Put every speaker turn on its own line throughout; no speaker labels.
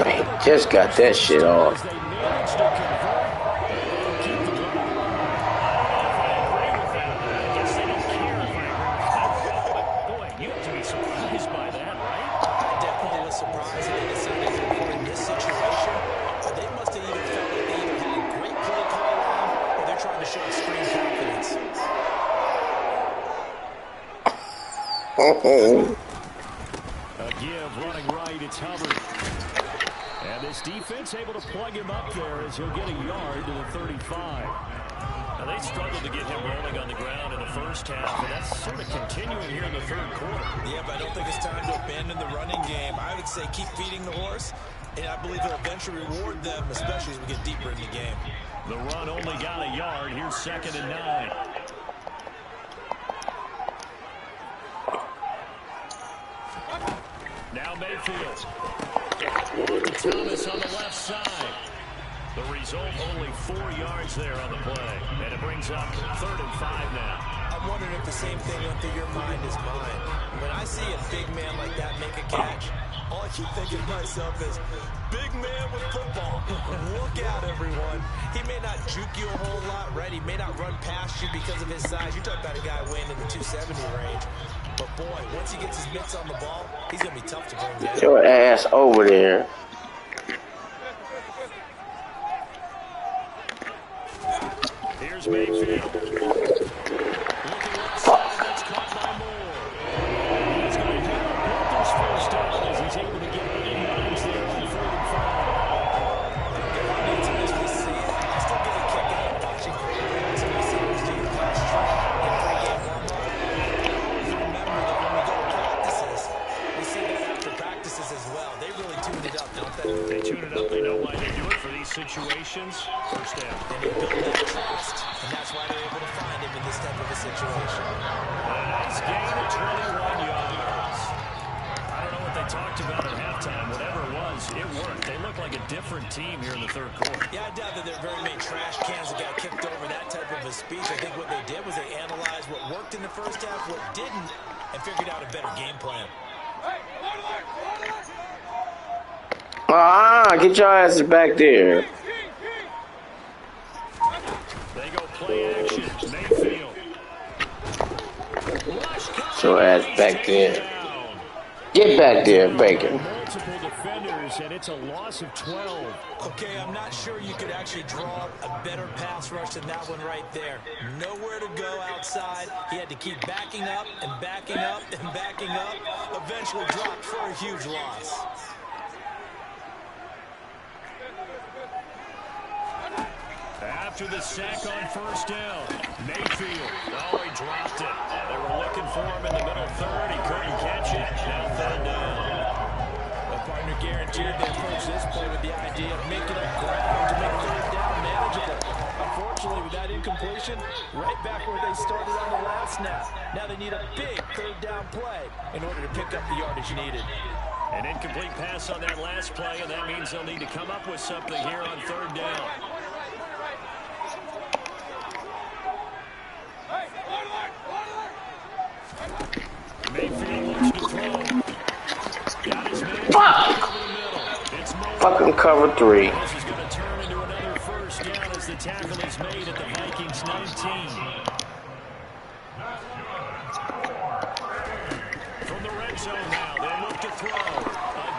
He just got that shit off.
A give running right, it's Hubbard. And this defense able to plug him up there as he'll get a yard to the 35. Now they struggled to get him rolling on the ground in the first half, and that's sort of continuing here in the third quarter.
Yeah, but I don't think it's time to abandon the running game. I would say keep feeding the horse, and I believe it'll eventually reward them, especially as we get deeper in the game.
The run only got a yard. Here's 2nd and 9. Now Mayfield. Thomas on the left side. The result, only 4 yards there on the play. And it brings up 3rd and 5 now.
I'm wondering if the same thing went through your mind as mine. When I see a big man like that make a catch, all I keep thinking to myself is, big man with football. Look out, everyone. He may not juke you a whole lot, right? He may not run past you because of his size. You're talking about a guy weighing in the 270 range. But, boy, once he gets his mitts on the ball, he's going to be tough to bring down.
Get your ass over there.
Here's Mayfield.
Fuck.
That's caught by Moore. He's going to have a Panthers first down as he's able to get 8 yards there on 3rd and 5.
I still get a kick out of watching quarterbacks and receivers do the pass trap in pre-game warm-up. Remember that when we go to practices, we see that after practices as well. They really tune it up, don't they?
They tune it up. They know why they do it for these situations. First down.
And they build that trust, and that's why they're able to find him in this type of a situation.
A nice gain of 21 yards. I don't know what they talked about at halftime. Whatever it was, it worked. They look like a different team here in the third quarter.
Yeah, I doubt that there are very many trash cans that got kicked over that type of a speech. I think what they did was they analyzed what worked in the first half, what didn't, and figured out a better game plan.
Get your asses back there.
They go play action. Mayfield.
Get your ass back there. Get back there, Bacon.
Multiple defenders, and it's a loss of 12.
Okay, I'm not sure you could actually draw a better pass rush than that one right there. Nowhere to go outside. He had to keep backing up and backing up and backing up. Eventually dropped for a huge loss.
After the sack on first down, Mayfield. Oh, he dropped it. They were looking for him in the middle third. He couldn't catch it. Now 3rd down.
The partner guaranteed they approach this play with the idea of making up ground to make 3rd down manageable. Unfortunately, with that incompletion, right back where they started on the last snap. Now they need a big 3rd down play in order to pick up the yardage needed.
An incomplete pass on that last play, and that means they'll need to come up with something here on 3rd down. Mayfield looks to throw. Got his man
Fuck! Fucking cover 3.
This is going to turn into another first down as the tackle is made at the Vikings 19. From the red zone now, they look to throw.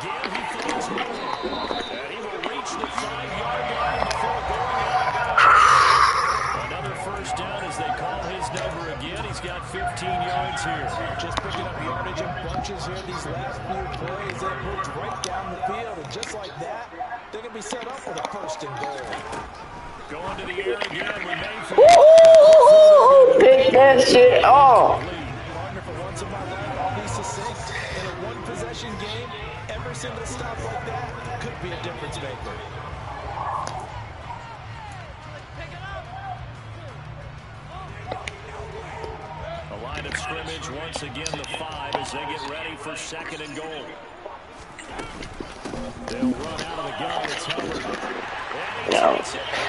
Again, he throws more. And he will reach the 5-yard line before going out of bounds. Another first down as they call his number again. He's got 15 yards here.
Just picking up yardage in bunches here these last few plays. They moved right down the field, and just like that, they're going to be set up for the 1st and goal.
Going to the air again with Mayfield.
Ooh, pick that shit off.
Partner, for once in my life, I'll be succinct. In a one-possession game, every single stop like that could be a difference maker.
A line of scrimmage, once again the 5 as they get ready for 2nd and goal. They'll run out of the gun. It's Hubbard.
No.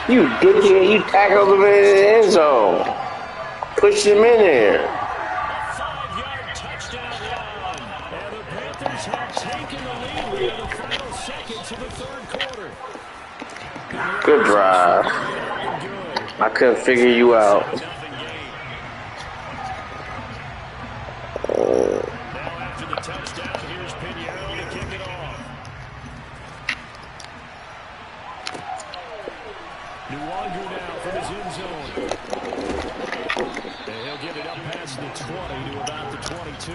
You dickhead, you tackled him in the end zone. Pushed him in there.
A 5-yard touchdown run. And the Panthers have taken the lead with the final seconds into the third quarter.
Good drive. I couldn't figure you out.
Now after the touchdown, here's Pinheiro to kick it off. Nwangu now from his end zone. And he'll get it up past the 20 to about the 22.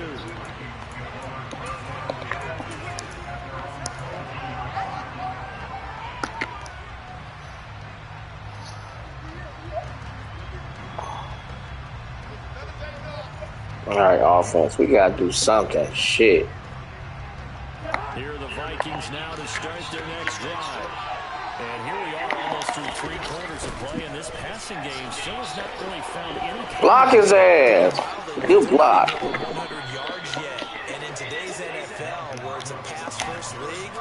All right, offense. We got to do something. Shit.
Here are the Vikings now to start their next drive. And here we are almost through 3 quarters of play, and this passing game still has not really found any...
Block his ass. Good block.
100 yards yet. And in today's NFL, where it's a pass-first league,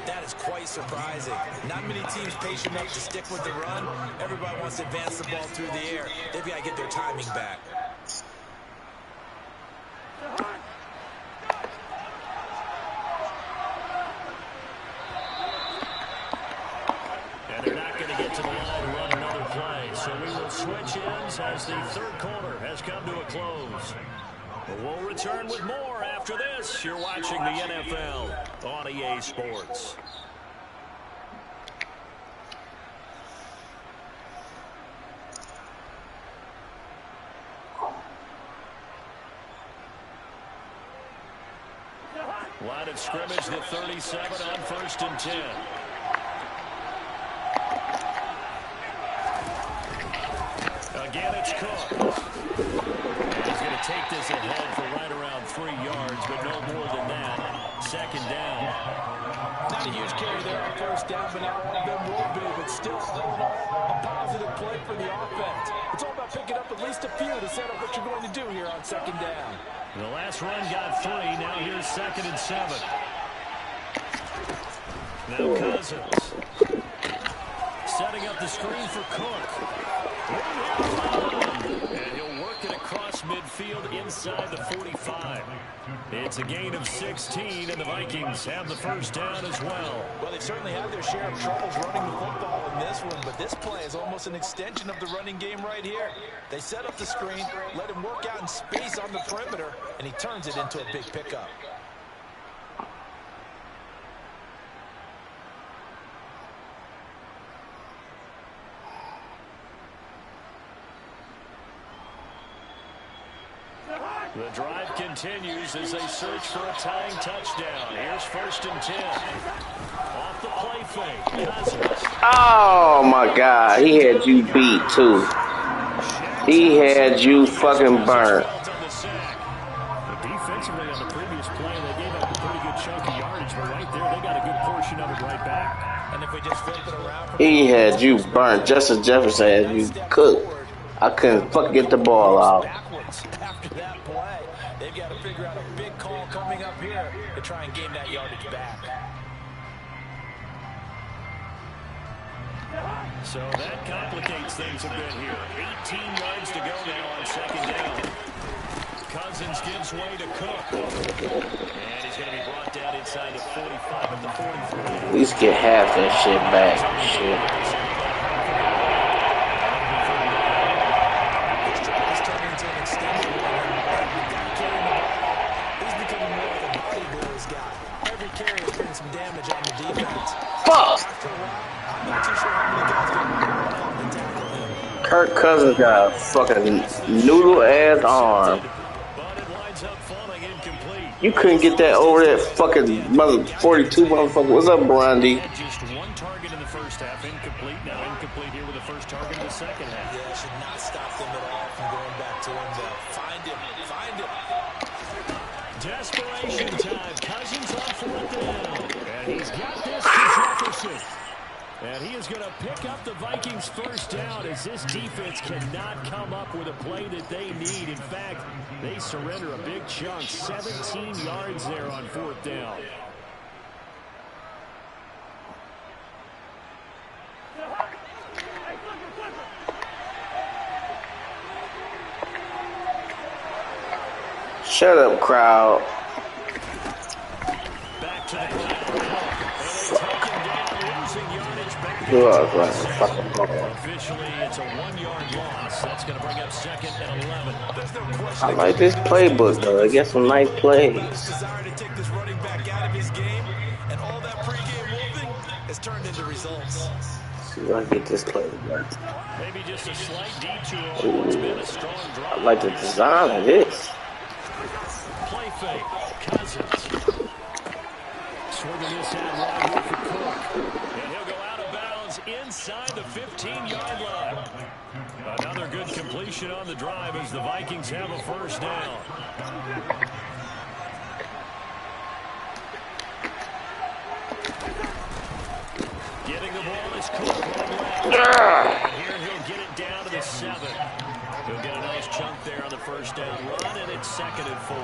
that is quite surprising. Not many teams patient enough to stick with the run. Everybody wants to advance the ball through the air. They've got to get their timing back.
And they're not going to get to the line to run another play. So we will switch ends as the third quarter has come to a close. But we'll return with more after this. You're watching the NFL on EA Sports. Line of scrimmage, the 37 on 1st and 10. Again, it's Cook. And he's going to take this ahead for right around 3 yards, but no more than that. 2nd down.
Not a huge carry there on 1st down, but not one of them will be, but still all in all, a positive play for the offense. It's all about picking up at least a few to set up what you're going to do here on 2nd down.
The last run got 3. Now here's 2nd and 7. Now Cousins. Setting up the screen for Cook. And he'll work it across midfield inside the 45. It's a gain of 16, and the Vikings have the 1st down as well.
Well, they've certainly had their share of troubles running the football in this one, but this play is almost an extension of the running game right here. They set up the screen, let him work out in space on the perimeter, and he turns it into a big pickup.
The drive continues as they search for a tying touchdown. Here's 1st and 10. Off the play fake. Cousins.
Oh, my God. He had you beat, too. He had you fucking burnt.
Defensively on the previous play, they gave up a pretty good chunk of yardage, but right there, they got a good portion of it right back.
And if we just flip it around...
He had you burnt. Justin Jefferson had you cooked. I couldn't fucking get the ball out.
After that play, they've got to figure out a big call coming up here to try and gain that yardage back.
So that complicates things a bit here. 18 yards to go now on 2nd down. Cousins gives way to Cook. And he's going to be brought down inside the 45 at the 43.
At least get half that shit back. Shit. Fuck! Kirk Cousins got a fucking noodle-ass arm. You couldn't get that over that fucking mother 42 motherfucker. What's up, Brandy?
Just 1 target in the 1st half, incomplete. Now incomplete here with the 1st target in the 2nd half.
Yeah, should not stop them at all from going back to him, though. Find him.
Desperation time. Cousins on 4th down. And he's got this to Jefferson. And he is going to pick up the Vikings' 1st down as this defense cannot come up with a play that they need. In fact, they surrender a big chunk. 17 yards there on 4th down.
Shut up, crowd.
Back to the ground. And they take him
Who else running fucking ball?
Officially, it's a 1-yard loss. That's going to bring up 2nd and 11.
There's no question
I like this playbook though. It gets some nice plays.
desire to take this running back out of his game, and all that pregame wolfing has turned into results.
See if I get this playbook.
Maybe just a slight detour on what's been a strong drive.
I like the design of this.
Play fake. Cousins. Swinging this out wide here for Cook. And he'll go out of bounds inside the 15-yard line. Another good completion on the drive as the Vikings have a first down. Getting the ball is Cook. And here he'll get it down to the 7. He'll get a nice chunk there on the first down run, and it's 2nd and 4.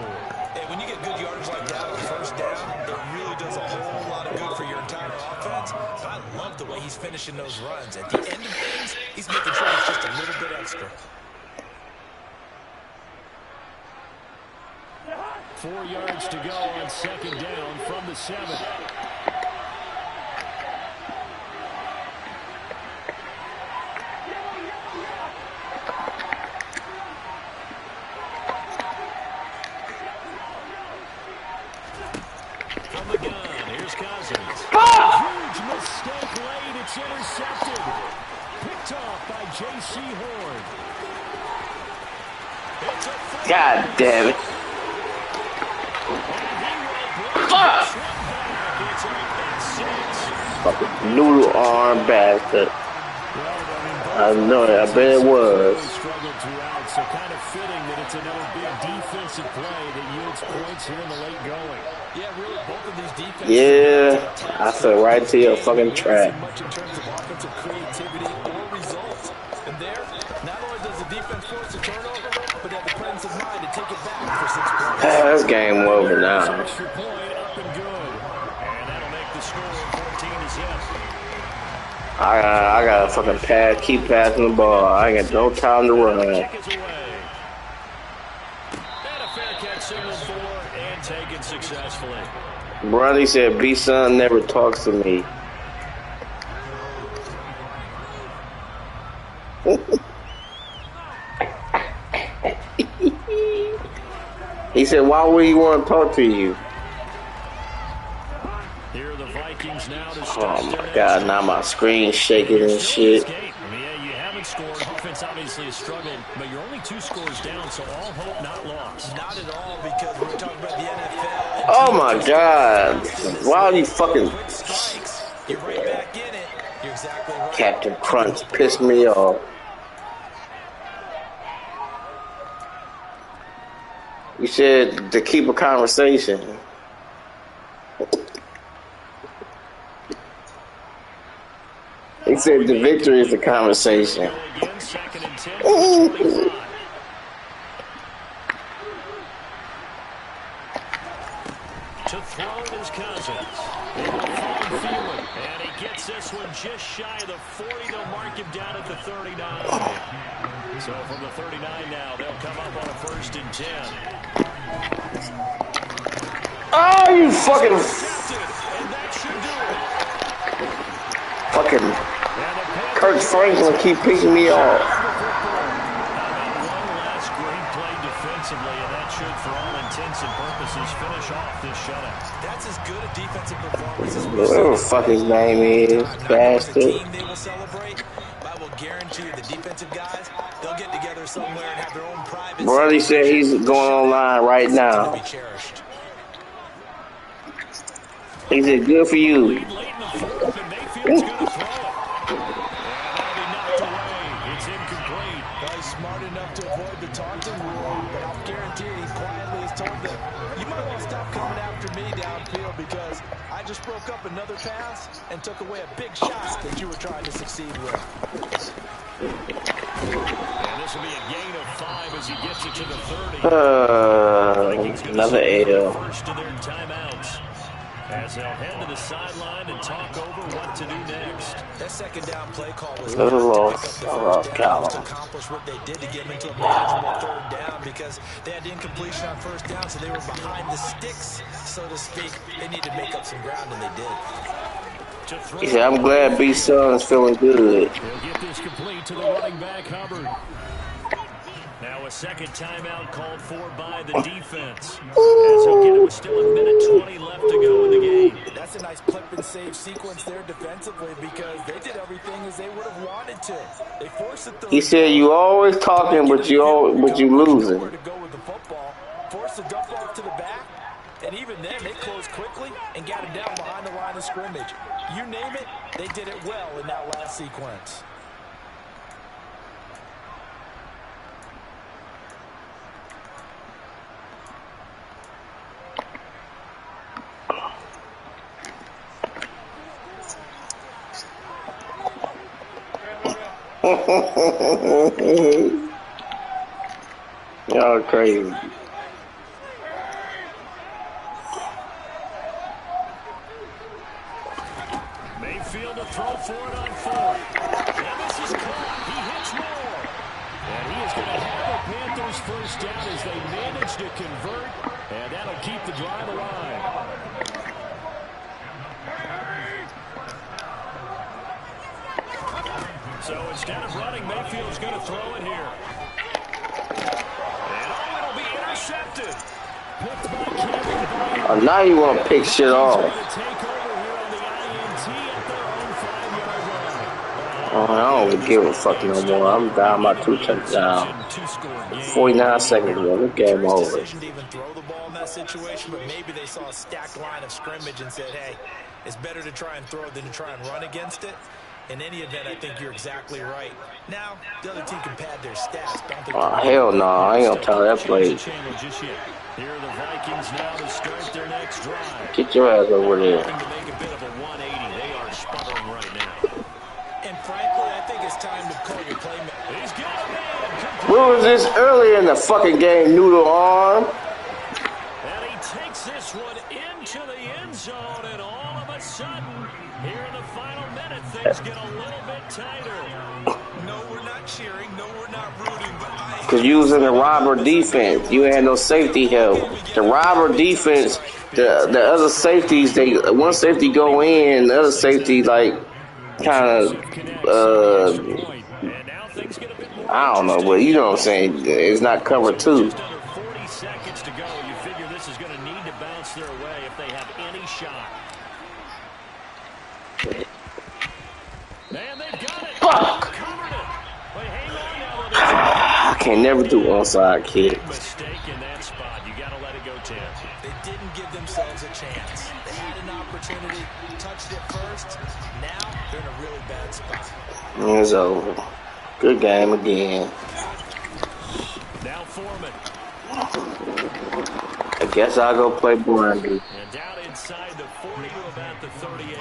Hey, when you get good yardage like that on first down, it really does a whole lot of good for your entire offense. But I love the way he's finishing those runs. At the end of things, he's making sure it's just a little bit extra.
4 yards to go on 2nd down from the 7. From the gun, here's Cousins. Huge mistake late. It's intercepted. Picked off by J.C. Horn.
God damn it. Fuck! Fucking noodle arm bastard. I know it. I bet it was.
Struggled throughout, so kind of fitting that it's another big defensive play that yields points here in the late going.
Yeah, really, both of these defenses.
Yeah, I fell right to your fucking trap.
Much in terms of offensive creativity or results. And there, not only does the defense force a turnover, but they have the presence of mind to take it back for 6 points.
This game over now.
Extra point up and good. And that'll make the score 14 to 0.
I gotta fucking keep passing the ball. I ain't got no time to run.
Kick is away. And a fair catch signal for and taken successfully.
Brody said, B-Son never talks to me. He said, why would he want to talk to you?
Here are the Vikings now to start.
Oh my God, now my screen's shaking and shit.
Yeah, you haven't scored. Offense obviously has struggled, but you're only 2 scores down, so all hope not lost.
Not at all, because we're talking about the NFL.
Oh my God. Why are you fucking...
You're right back in it. You're exactly right.
Captain Crunch pissed me off. You said to keep a conversation. He said the victory is the conversation.
Again, 2nd and 10 from 25. To throw it is Cousins. And he gets this one just shy of the 40. They'll mark him down at the 39. So from the 39 now, they'll come up on a 1st and 10.
Oh, you fucking... Fucking... Kurt Franklin keep picking me off.
One last great play defensively, and that should, for all intents and purposes, finish off this shutout.
That's as good a defensive performance as
Whatever the fuck his name is, bastard.
team they will celebrate. I will guarantee you the defensive guys, they'll get together somewhere and have their own private...
Brody said he's going online right now. He said, good for you.
Lead late in the 4th, and Mayfield's going to throw it. And that'll be knocked away. It's incomplete.
Well, he's smart enough to avoid the taunting rule, but I'll guarantee he quietly has told them, you might want to stop coming after me downfield because I just broke up another pass and took away a big shot that you were trying to succeed with.
And this will be a gain of 5 as he gets it to the 30.
Another L.
First of their timeouts. As they'll head to the sideline and talk over what to do next.
That 2nd down play call was
Little
not
lost.
to pick up the 1st down to accomplish what they did to get them into a manageable 3rd down because they had incompletion on 1st down, so they were behind the sticks, so to speak. They needed to make up some ground, and they did.
To throw.
He said, I'm glad B. Son's feeling good.
He'll get this complete to the running back, Hubbard. Now a second timeout called for by the defense. As he'll get it with still 1:20 left to go in the game.
That's a nice clip and save sequence there defensively because they did everything as they would have wanted to. They forced the third.
He said, you always talking, but you losing.
To go with the football, forced the dump off to the back, and even then they closed quickly and got him down behind the line of scrimmage. You name it, they did it well in that last sequence.
Y'all crazy.
Mayfield to throw for it on fourth. And this is caught. He hits more. And he is going to have the Panthers first down as they manage to convert. And that'll keep the drive alive. So instead of running, Mayfield's going to throw it here. And it'll be intercepted. Picked by Cameron Byard.
Oh, now you want to pick shit off. Oh, I don't give a fuck no more. I'm down by 2 touchdowns. 49 seconds ago. The game over.
Decision to even throw the ball in that situation, but maybe they saw a stacked line of scrimmage and said, hey, it's better to try and throw than to try and run against it. In any event, I think you're exactly right. Now, the other team can pad their stats.
Oh, hell no. I ain't gonna tell that play.
Here are the Vikings now to start their next drive.
Get your ass over there.
To make a bit of a 180. They are sputtering right now.
And frankly, I think it's time to call your playmaker.
He's got a man.
What was this earlier in the fucking game? Noodle arm.
And he takes this one into the end zone, and all of a sudden, here in the final minute, things get a little bit tighter.
No, we're not cheering. No, we're not rooting. But
Because you was in the robber defense. You had no safety help. The robber defense, the other safeties, one safety go in, the other safety, like, kind of, I don't know, but you know what I'm saying. It's not covered too.
Just under 40 seconds to go. You figure this is going to need to bounce their way if they have any shot. Man, they've got it.
Fuck!
Covered it. But hang on now.
I can't never do onside kick.
Big mistake in that spot. You got to let it go, Tim.
they didn't give themselves a chance. They had an opportunity, touched it first. Now they're in a really bad spot.
It's over. Good game again.
Now Foreman.
I guess I'll go play Brandy.
And down inside the 40 to about the 38.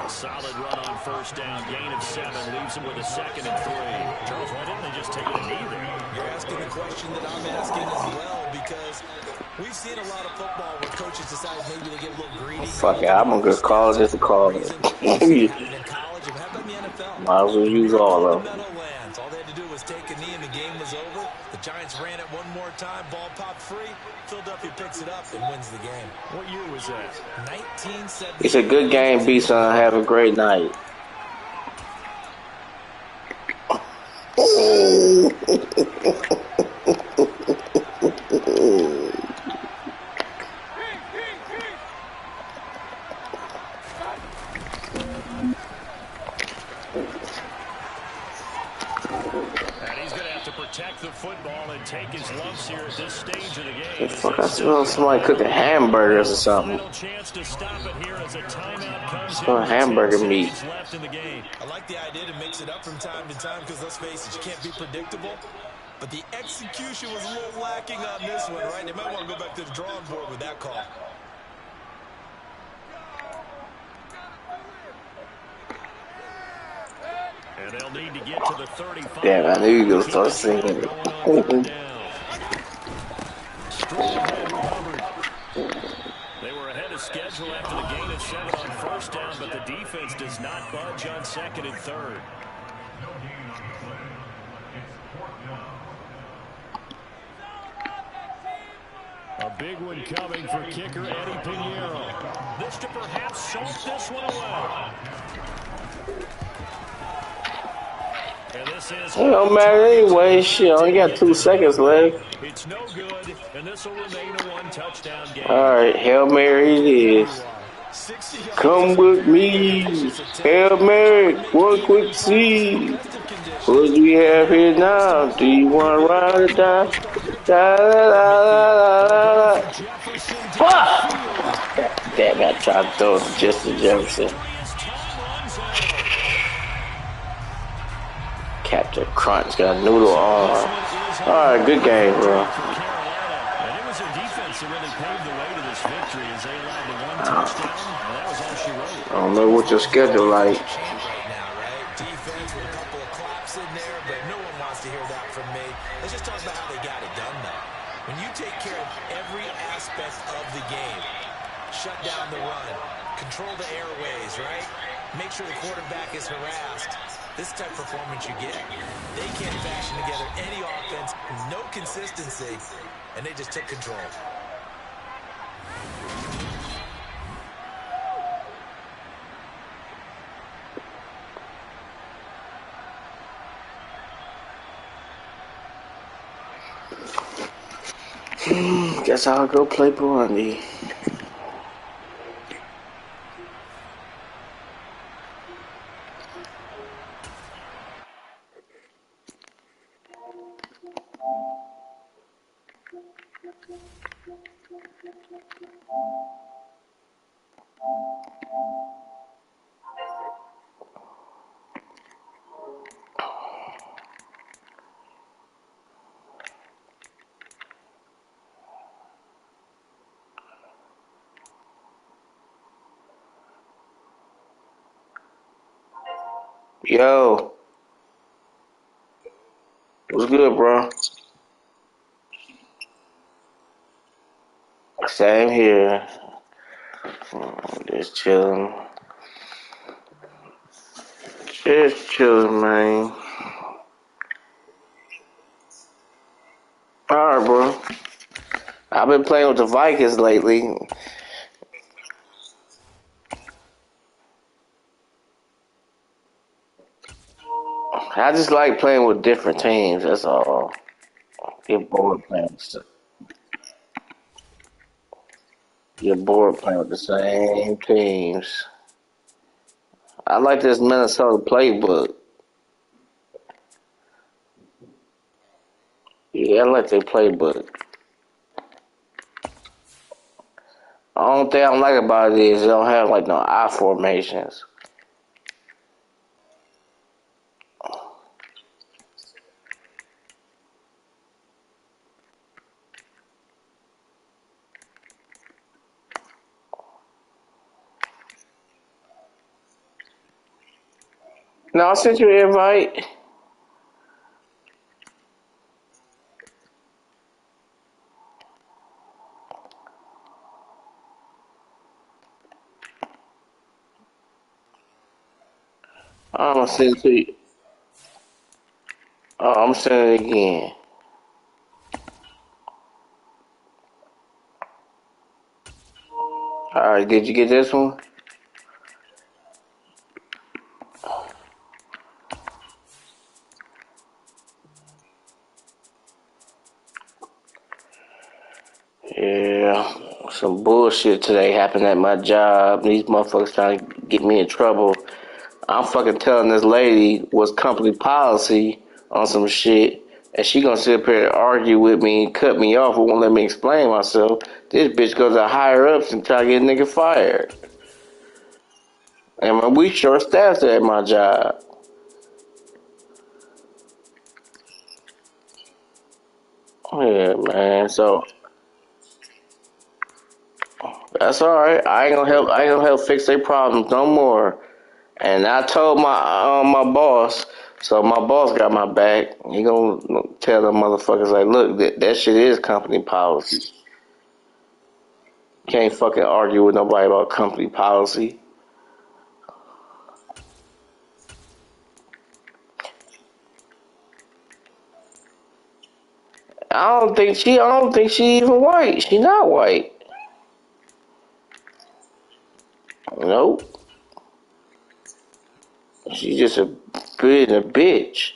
Solid run on first down. Gain of 7. Leaves him with a 2nd and 3. Charles, why didn't they just take a knee there?
You're asking a question that I'm asking as well, because we've seen a lot of football where coaches decide maybe they get a little greedy.
Fuck it, I'm gonna just call it just to call it. Might as well use all of them.
All they had to do was take a knee and the game was over. The Giants ran it one more time. Ball popped free. Philadelphia picks it up and wins the game.
What year was that?
1970.
It's a good game, B-Son. Have a great night.
Protect the football and take his lumps here at this stage of the game.
Fuck, I smell somebody cooking hamburgers or something.
Chance to stop it here as a timeout comes
smell hamburger meat.
Left in the game. I like the idea to mix it up from time to time because let's face it, you can't be predictable. But the execution was a little lacking on this one, right? They might want to go back to the drawing board with that call.
And they'll need to get to the 35.
Damn, I knew you were going to start singing.
They were ahead of schedule after the gain of 7 on first down, but the defense does not budge on 2nd and 3rd. A big one coming for kicker Eddie Pinheiro. This to perhaps salt this one away. And this is
It don't matter anyway. Shit, only got 2 seconds left.
It's no good, and this will remain a one-touchdown game.
All right, Hail Mary it is. Come with me. Hail Mary, one quick seed. What do we have here now? Do you want to ride or die? Da, da, da, da, da, da. Fuck! Damn, I tried to throw it to Justin Jefferson. Captain Crunch got a noodle arm. Alright, good game, bro. I don't know what your schedule like.
Defense with a couple of claps in there, but no one wants to hear that from me. Let's just talk about how they got it done, though. When you take care of every aspect of the game, shut down the run, control the airways, right? Make sure the quarterback is harassed. This type of performance you get. They can't fashion together any offense, no consistency, and they just took control.
Guess I'll go play Burundi. Yo, what's good, bro? Same here. Just chilling. Just chilling, man. Alright, bro. I've been playing with the Vikings lately. I just like playing with different teams, that's all. Get bored playing with the same teams. I like this Minnesota playbook. Yeah, I like their playbook. The only thing I don't like about it is they don't have like no I formations. No, I sent you an invite. I'm gonna send it to you. Oh, I'm sending it again. Alright, did you get this one? Yeah, some bullshit today happened at my job. These motherfuckers trying to get me in trouble. I'm fucking telling this lady what's company policy on some shit, and she gonna sit up here and argue with me and cut me off and won't let me explain myself. This bitch goes to higher ups and try to get a nigga fired. And we short staffed at my job. Yeah, man. So that's all right. I ain't gonna help. I ain't gonna help fix their problems no more. And I told my boss, so my boss got my back. He gonna tell them motherfuckers like, look, that shit is company policy. Can't fucking argue with nobody about company policy. I don't think she even white. She not white. Nope. She just a bitch.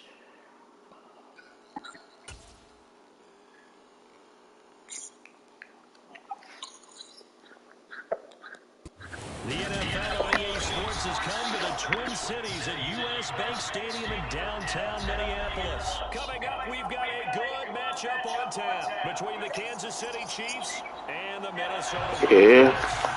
The NFL on EA Sports has come to the Twin Cities at U.S. Bank Stadium in downtown Minneapolis. Coming up, we've got a good matchup on tap between the Kansas City Chiefs and the Minnesota
Yeah.
Vikings.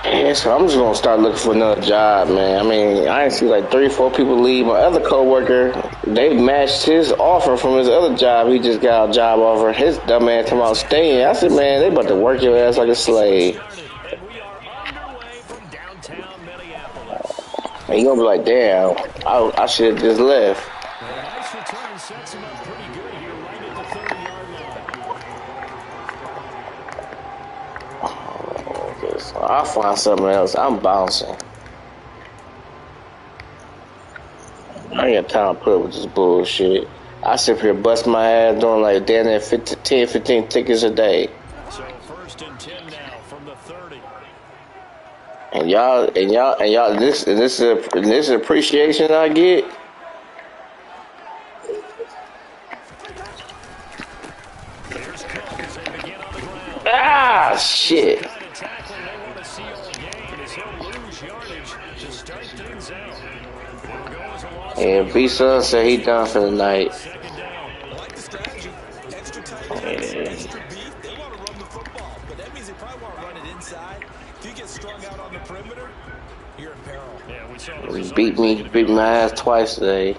Yeah, so I'm just gonna start looking for another job, man. I mean, I ain't see like 3, 4 people leave. My other coworker, they matched his offer from his other job. He just got a job offer. His dumb ass come out staying. I said, man, they about to work your ass like a slave.
And we are underway from downtown Minneapolis.
And you gonna be like, damn, I should have just left.
And a nice return sets him up pretty good here right at the 30-yard line.
I'll find something else. I'm bouncing. I ain't got time to put up with this bullshit. I sit here bust my ass doing like damn near 10, 15 tickets a day.
So 1st and 10 now from the 30.
And y'all, this is appreciation I get.
Here's Cook as they begin on the ground.
Ah, shit.
The kind of tackling they want to see all game as he'll lose yardage to start things out. It'll go as a loss.
And B-Son said he done for the night.
Second down.
I like the strategy. Extra tight ends, extra beef. They want to run the football, but that means they probably want to run it inside. If you get strung out on the perimeter, you're in peril.
Yeah, we saw the
He
result.
beat my ass twice today.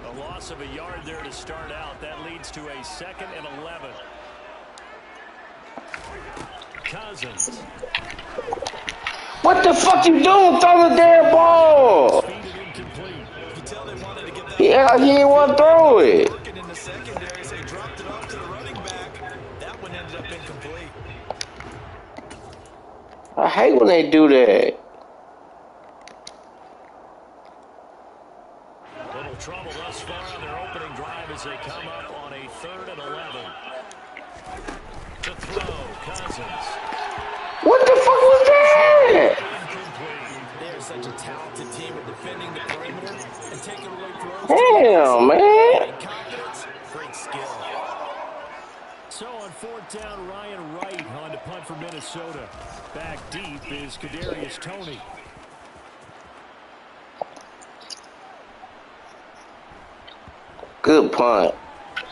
A loss of a yard there to start out. That leads to a 2nd and 11. Cousins.
What the fuck you doing? Throw the damn ball.
Feed it incomplete.
You can tell they wanted to get that.
Yeah, he didn't want to throw it.
Working in the secondary, so he dropped it off to the running back. That one ended up incomplete.
I hate when they do that.
Little trouble thus far on their opening drive as they come up on a 3rd and 11. To throw, Cousins.
What the fuck was that?
They're such a talented team at defending the perimeter and taking away throws.
Damn, man.
Confidence, great skill.
So on 4th down, Ryan Wright on to punt for Minnesota. Back deep is Kadarius Toney.
Good punt.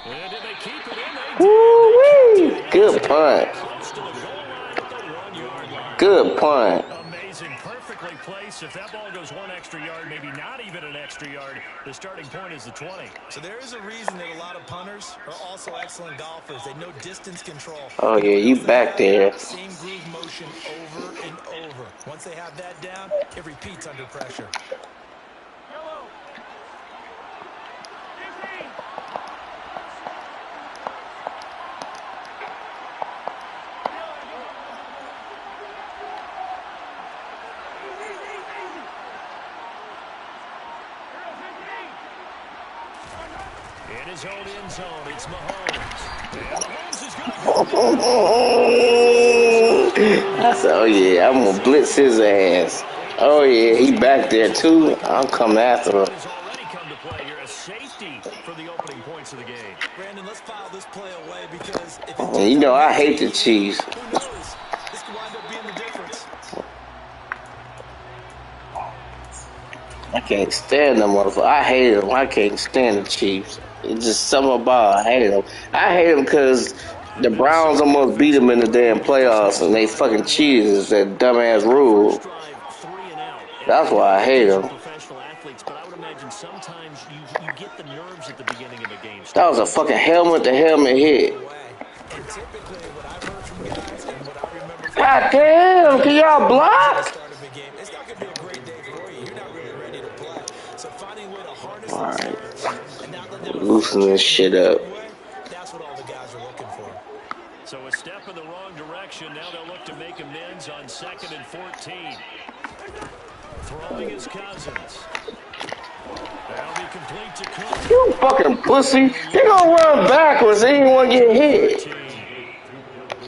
And did they keep it in?
Woo-wee. Good punt.
Close to the goal line at the 1-yard line.
Good punt.
Amazing. Perfectly placed. If that ball goes 1 extra yard, maybe not even an extra yard, the starting point is the 20.
So there is a reason that a lot of punters are also excellent golfers. They know distance control.
Oh, yeah, you back there.
Same groove motion over and over. Once they have that down, it repeats under pressure.
In his own end zone, it's Mahomes. And Mahomes is good.
I said, oh, yeah, I'm going to blitz his ass. Oh, yeah, he back there, too. I'm coming after him.
Has already come to play here. A safety for the opening points of the game.
Brandon, let's file this play away because if it
And you know I hate the Chiefs.
who knows? This could wind up being the difference.
I can't stand them motherfuckers. I hate them. I can't stand the Chiefs. It's just something about it. I hate them. I hate them because the Browns almost beat them in the damn playoffs and they fucking cheated. That dumbass rule. That's why I hate them.
Professional athletes, but I would imagine sometimes you get the nerves at the beginning of a game.
That was a fucking helmet to helmet hit.
And typically, what I've heard from guys and what I remember from
God damn, can y'all
the
block?
start of a game, it's not going to be a great day for you. You're not really ready to play. So finding a way to harness
All
those
right.
nerves and not let them
Loosen this shit up.
that's what all the guys are looking for.
So a step in the wrong direction. Now they'll look to make amends on 2nd and 14. Throwing his Cousins. That'll be complete to Cook.
You fucking pussy. They gonna run backwards. They didn't want to get hit.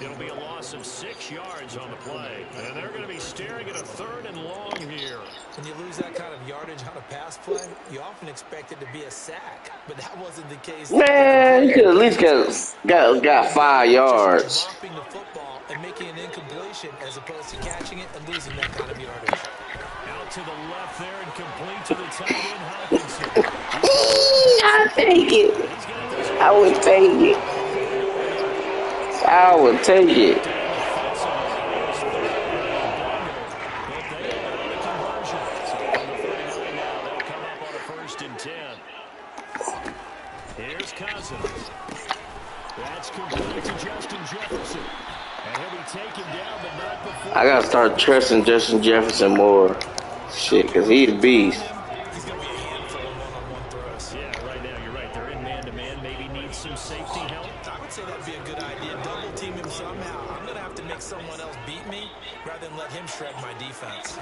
It'll be a loss of 6 yards on the play. And they're going to be staring at a 3rd and long here.
When you lose that kind of yardage on a pass play, you often expect it to be a sack. But that wasn't the case.
Man, you could at least got 5 yards.
Dropping the football and making an incompletion as opposed to catching it and losing that kind of yardage.
Out to the left there and complete to the tight end, Hopkinson.
I'll take it. I would take it. I would take it.
Here's Cousins. That's complete to Justin Jefferson. And he'll be taken down, but not before.
I gotta start trusting Justin Jefferson more. Shit, because he's a beast.
He's going to be a handful of one-on-one throws.
Yeah, right now, you're right. They're in man-to-man. Maybe needs some safety help.
I would say that'd be a good idea. Double team him somehow. I'm going to have to make someone else beat me rather than let him shred my defense.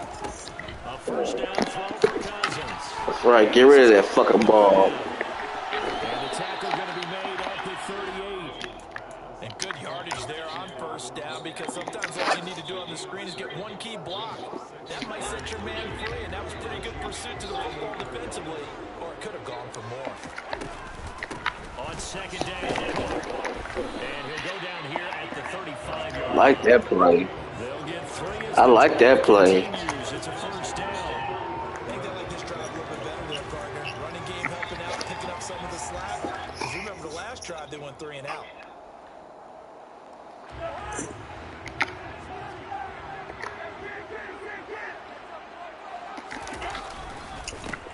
A first down throw for Cousins.
That's right, get rid of that fucking ball.
And the tackle going to be made at the 38.
And good yardage there on first down because sometimes all you need to do on the screen is get one key block. That might set your man free, and that was pretty good pursuit to the football defensively, or it could have gone for more.
On second down, and he'll go down here at the 35-yard.
I like that play.
They'll get 3 as
I like that play.
It's a first down.
I think they like this drive a little bit better there, partner. Running game helping out, picking up some of the slack. Because remember the last drive, they went 3 and out.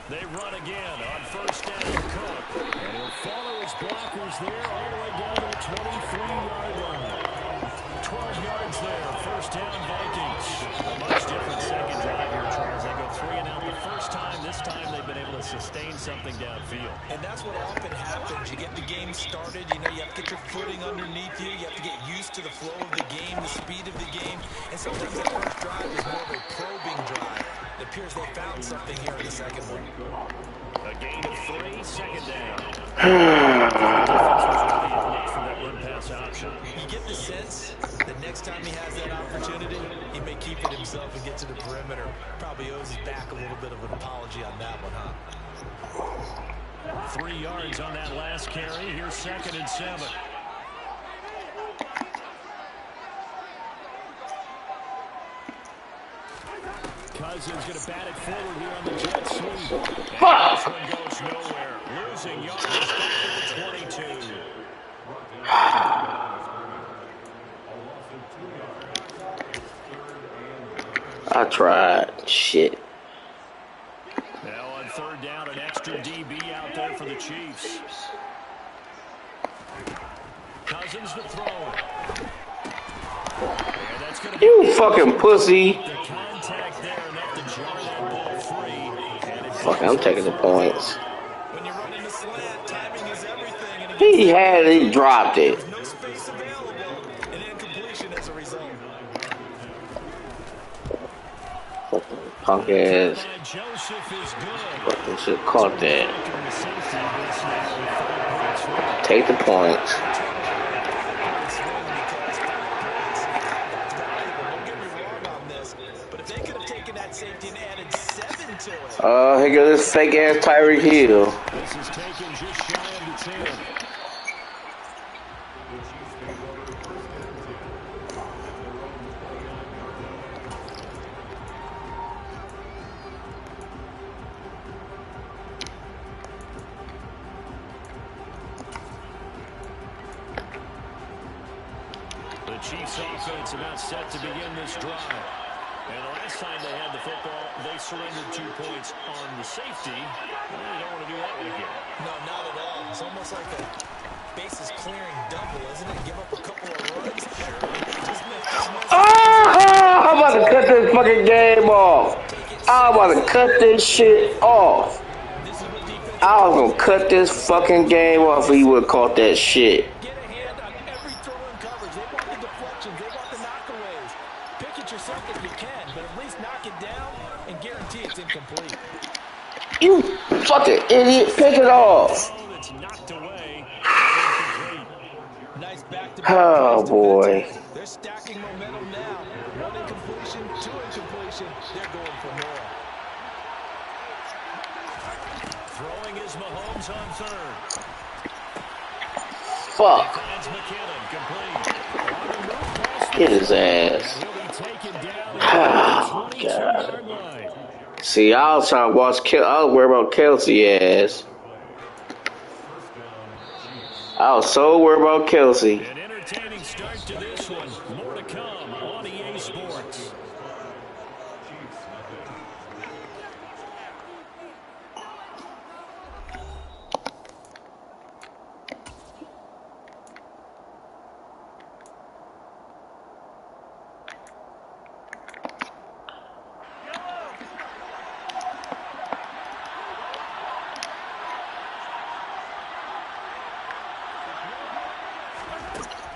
They run again on first down. Cook. And he'll follow his blockers there all the way down to the 23-yard line. 12 yards there. First down, Vikings. A much different second drive here, Charles. They go 3 and out the first time. This time they've been able to sustain something downfield.
And that's what often happens. You get the game started. You know, you have to get your footing underneath you. You have to get used to the flow of the game, the speed of the game. And sometimes that first drive is more of a probing drive. It appears they found something here in the second one.
A gain of 3, second down.
You get the sense that next time he has that opportunity, he may keep it himself and get to the perimeter. Probably owes his back a little bit of an apology on that one, huh?
3 yards on that last carry. Here's 2nd and 7. Cousins going to bat it forward here on the jet sweep. And this one goes nowhere. Losing yards back to the 22.
I tried. Shit.
Now on 3rd down, an extra DB out there for the Chiefs. Cousins to throw. And that's going to be
You fucking pussy.
the contact there enough to jar that ball free.
Fuck, I'm taking the points.
When you're running the slant, timing is everything. And
He had it, he dropped it.
there's no space available, and incompletion as a result.
Fucking punk ass.
Joseph is good.
Fucking should have caught that. Take the points. Here goes this fake ass Tyreek Hill.
This is taken just shy of the 10. The Chiefs offense about set to begin this drive. And the last time they had the football, they surrendered 2 points on the safety. Well, you don't want to do that one again.
No, not at all. It's almost like a bases clearing double, isn't it? Give up a couple of runs.
I'm about to cut this fucking game off. I'm about to cut this shit off. I was gonna cut this fucking game off if he would have caught that shit.
Get a hand on every throw in coverage. They want the deflections. They want the knockaways. Pick it yourself if you can, but at least knock it down and guarantee it's incomplete.
You fucking idiot. Pick it off.
That's knocked away and incomplete.
Nice back-to-back plays
Oh, boy.
defensively. They're stacking momentum now. One incompletion, two incompletion. They're going for more.
Throwing is Mahomes on third.
Fuck.
Finds McKinnon, complete. On the move past
Get his ass.
he'll be taken down
Oh,
at the
God.
22-yard line.
See, I was trying to watch. I was worried about Kelsey ass. I was so worried about Kelsey.
An entertaining start to this one. More to come on EA Sports.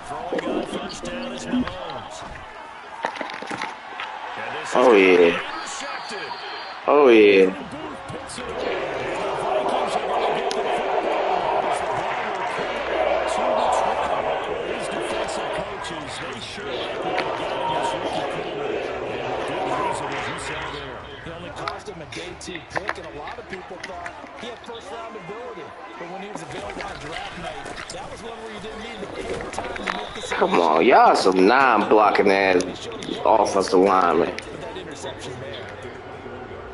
Throwing on first down is Mahomes. And this
Oh,
is
yeah.
intercepted.
Oh, yeah.
Booth picks it away. And the Vikings are going to get the football as the ball will come to the 20. These defensive coaches, they sure like what they got in this rookie quarterback. And with good reason, as you said there.
It only cost him a day 2 pick, and a lot of people thought he had first-round ability. But when he was available on draft night, that was one where you didn't need to take the time to make the selection.
Come on, y'all some non-blocking ass offensive linemen.
With that interception there.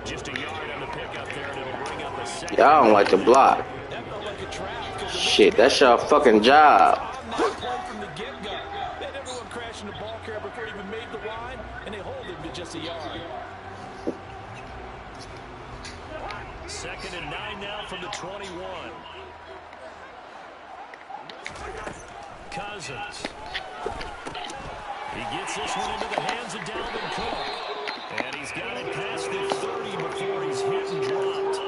Just a yard on the pickup there, and it'll bring up a second.
Y'all don't like to block.
That felt like a trap. 'Cause
Shit, that's your fucking job.
on that play from the get-go. They had everyone crashing the ball carrier before he even made the line, and they hold him to just a yard.
Second and 9 now from the 21. Cousins. He gets this one into the hands of Dalvin Cook. And he's got it past the 30 before he's hit and dropped.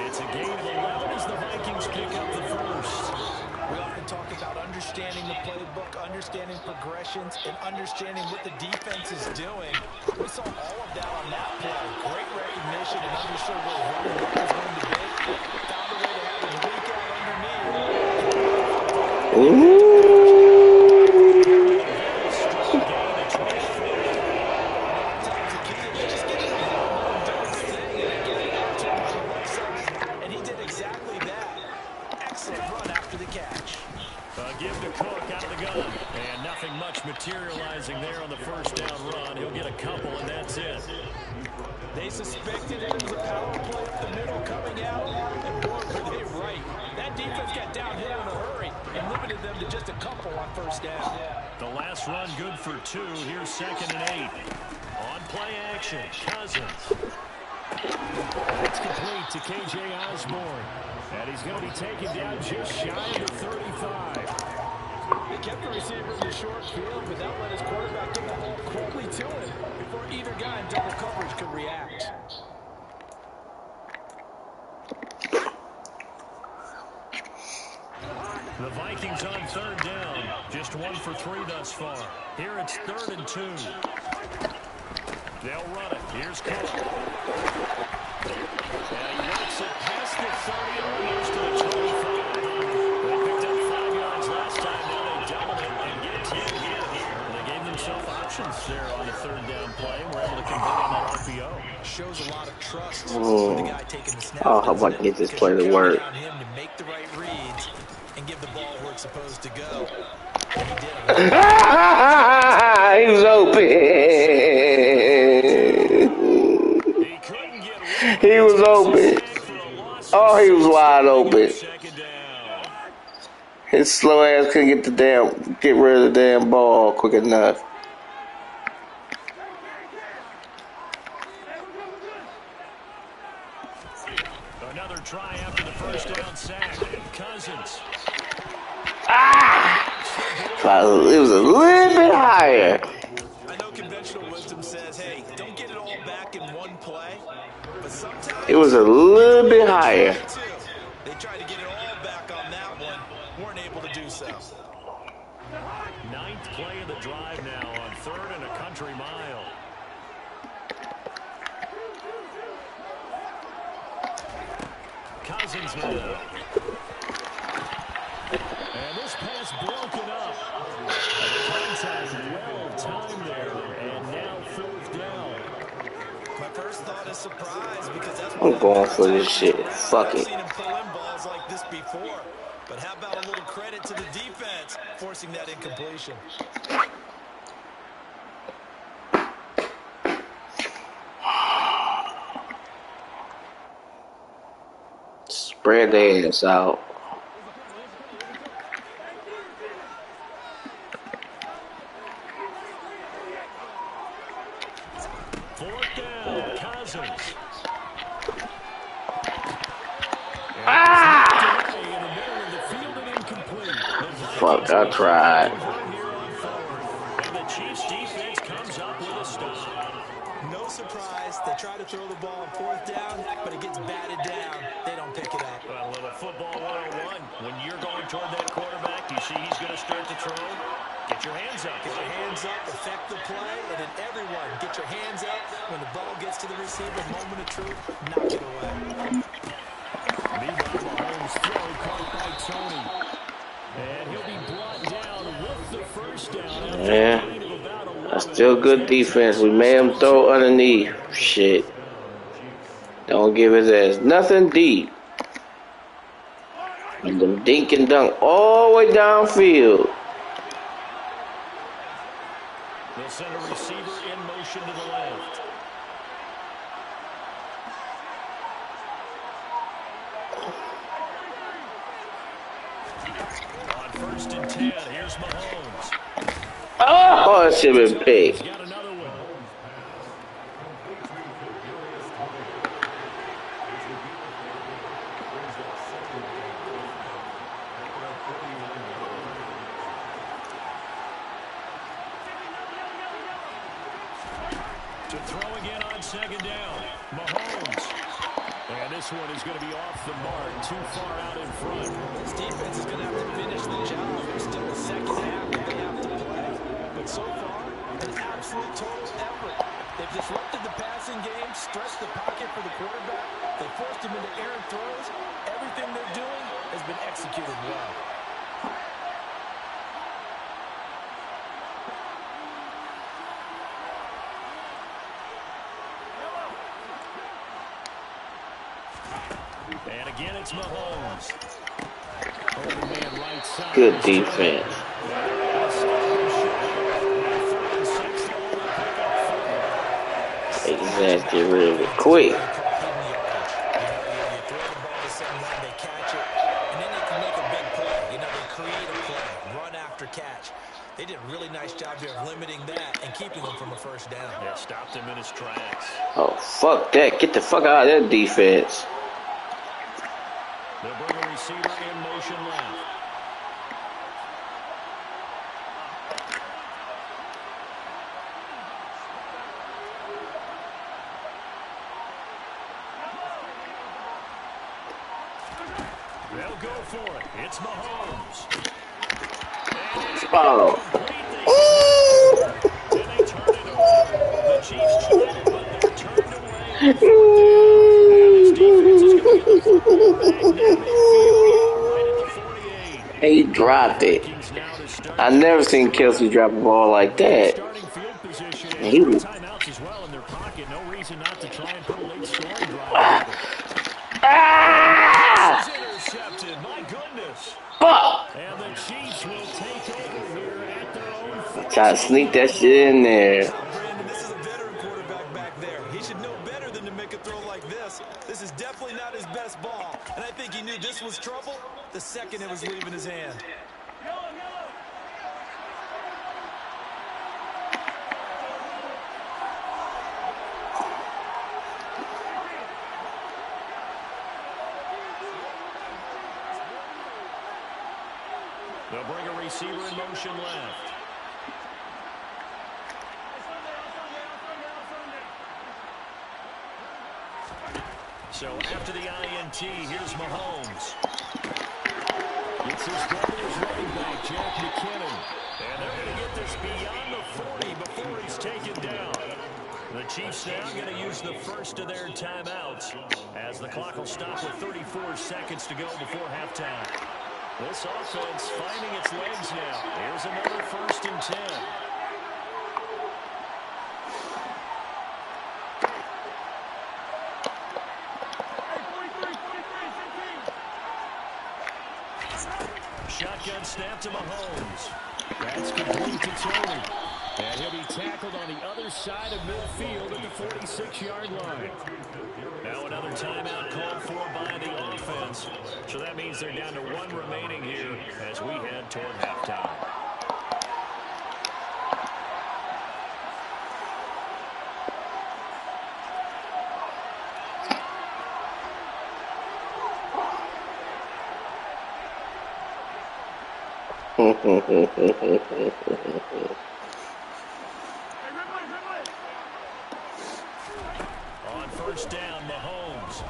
It's a gain of 11 as the Vikings pick up the first.
We often talk about understanding the playbook, understanding progressions, and understanding what the defense is doing. We saw all of that on that play. Great recognition and understood where running back was going to be. Found a way to have him leak out underneath.
Ooh.
And he did exactly that. Excellent run after the catch.
Give to Cook out of the gun. And nothing much materializing there on the first down run. He'll get a couple, and that's it.
They suspected it was a power play up the middle coming out, and boy, were they right. That defense got downhill in a hurry and limited them to just a couple on first down.
The last run good for 2. Here's second and 8. On play action, Cousins. It's complete to K.J. Osborne. And he's going to be taken down just shy of the 35.
They kept the receiver in the short field, but that let his quarterback get the ball quickly to him before either guy in double coverage could react.
The Vikings on third down. Just 1 for 3 thus far. Here it's 3rd and 2. They'll run it. Here's Cook. And he works it past the 30, almost to the 25. They picked up 5 yards last time. Now they doubled it and get 10 again. They gave themselves options there on the third down play and were able to convert on that RPO.
Shows a lot of trust for the guy taking the snap.
Oh, how about to get this play to work?
On him to make the right reads and give the ball where it's supposed to go. And he did.
He was open. He was open. Oh, he was wide open. His slow ass couldn't get rid of the damn ball quick enough.
Another try after the first down sack. Cousins.
It was a little bit higher.
I know conventional wisdom says, hey, don't get it all back in one play. But sometimes
It was a little bit higher.
they tried to get it all back on that one. Weren't able to do so.
9th play of the drive now on 3rd and a country mile. Cousins now. And this pass broken up. And the contact well timed there. And now fourth down.
My first thought is surprise because that's one
I'm
of the
going
better
for this
tight
shit.
ends around.
Fuck
I've
it.
seen him pull in balls like this before. But how about a little credit to the defense forcing that incompletion?
Spread their ass out.
Fourth down, Cousins.
Ah!
In the middle of the field and incomplete.
Fuck, I tried.
And the Chiefs defense comes up with a stop.
No surprise. They try to throw the ball on fourth down, but it gets batted down. They don't pick it up.
Well, a little football 101. When you're going toward that quarterback, you see he's going to start to throw. Get your hands up.
Get your hands up, affect the play, and then everyone get your hands up. When the ball gets to the receiver, moment of truth, knock it away.
Meanwhile, Mahomes' throw caught by Tony. And he'll be brought down with the first down.
Yeah. That's still good defense. We made him throw underneath. Shit. Don't give his ass nothing deep. And them dink and dunk all the way downfield.
They'll send a receiver in motion to the left. On first and 10, here's Mahomes.
Oh, that should have been big.
He's got another one. To throw again on second down. Mahomes. And this one is going to be off the mark, too far out in front.
This defense is going to have to finish the job. There's still a second half that they have to play. But so far, an absolute total effort. They've disrupted the passing game, stretched the pocket for the quarterback. They forced him into errant throws. Everything they're doing has been executed well.
And again, it's Mahomes. Open man right side.
Good defense. Exactly, really quick.
They did a really nice job here of limiting that and keeping him from a first down.
Yeah, stopped him in his tracks.
Oh, fuck that. Get the fuck out of that defense.
They'll bring a receiver in motion left. They'll go for it. It's Mahomes.
Oh.
And they turn it over. The Chiefs tried it, but they're turned away. And this defense is going to get the quarterback down midfield right at the 48.
He dropped it. I never seen Kelsey drop a ball like that.
Starting field position and
He was.
timeouts as well in their pocket. No reason not to try and put a late scoring drive.
Ah!
This is intercepted. My goodness.
Fuck!
And the Chiefs will take over here at their own 40.
Try to sneak that shit in there.
Brandon, this is a veteran quarterback back there. He should know better than to make a throw like this. This is definitely not his best ball. And I think he knew this was trouble the second it was leaving his hand.
They'll bring a receiver in motion left. So after the INT, here's Mahomes. It's his brother's running back, Jack McKinnon. And they're going to get this beyond the 40 before he's taken down. The Chiefs now going to use the first of their timeouts as the clock will stop with 34 seconds to go before halftime. This offense finding its legs now. Here's another 1st and 10. Shotgun snap to Mahomes. That's complete to Tony. And he'll be tackled on the other side of midfield at the 46-yard line. Now another timeout called for by the offense. So that means they're down to 1 remaining here as we head toward halftime. On 1st down, Mahomes.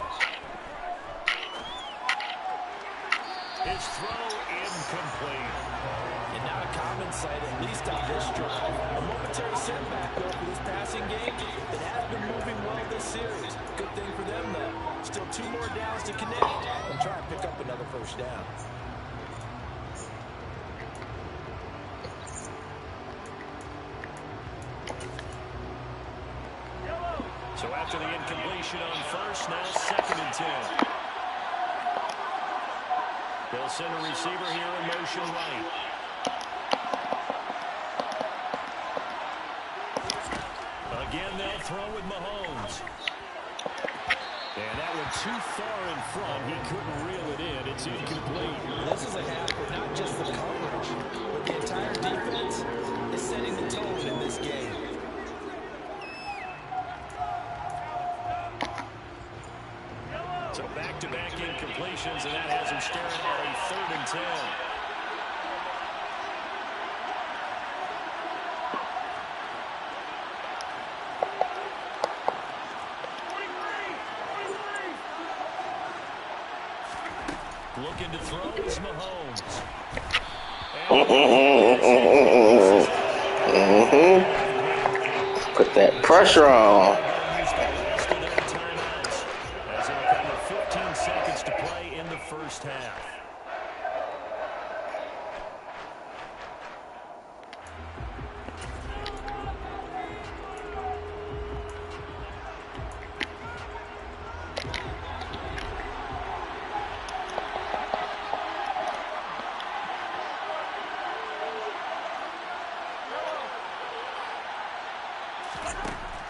His throw incomplete.
And not a common sight, at least on this drive. A momentary setback, though, for this passing game that has been moving well this series. Good thing for them, though. Still 2 more downs to connect and try and pick up another 1st down.
So after the incompletion on 1st, now 2nd and 10. They'll send a receiver here in motion right. Again, they'll throw with Mahomes. And that one too far in front. He couldn't reel it in. It's incomplete.
This is a half where not just the coverage, but the entire defense is setting the tone in this game.
So back-to-back incompletions, and that has him staring at a 3rd and 10. Looking to throw is Mahomes.
Put that pressure on.
As it'll come with 15 seconds to play in the 1st half.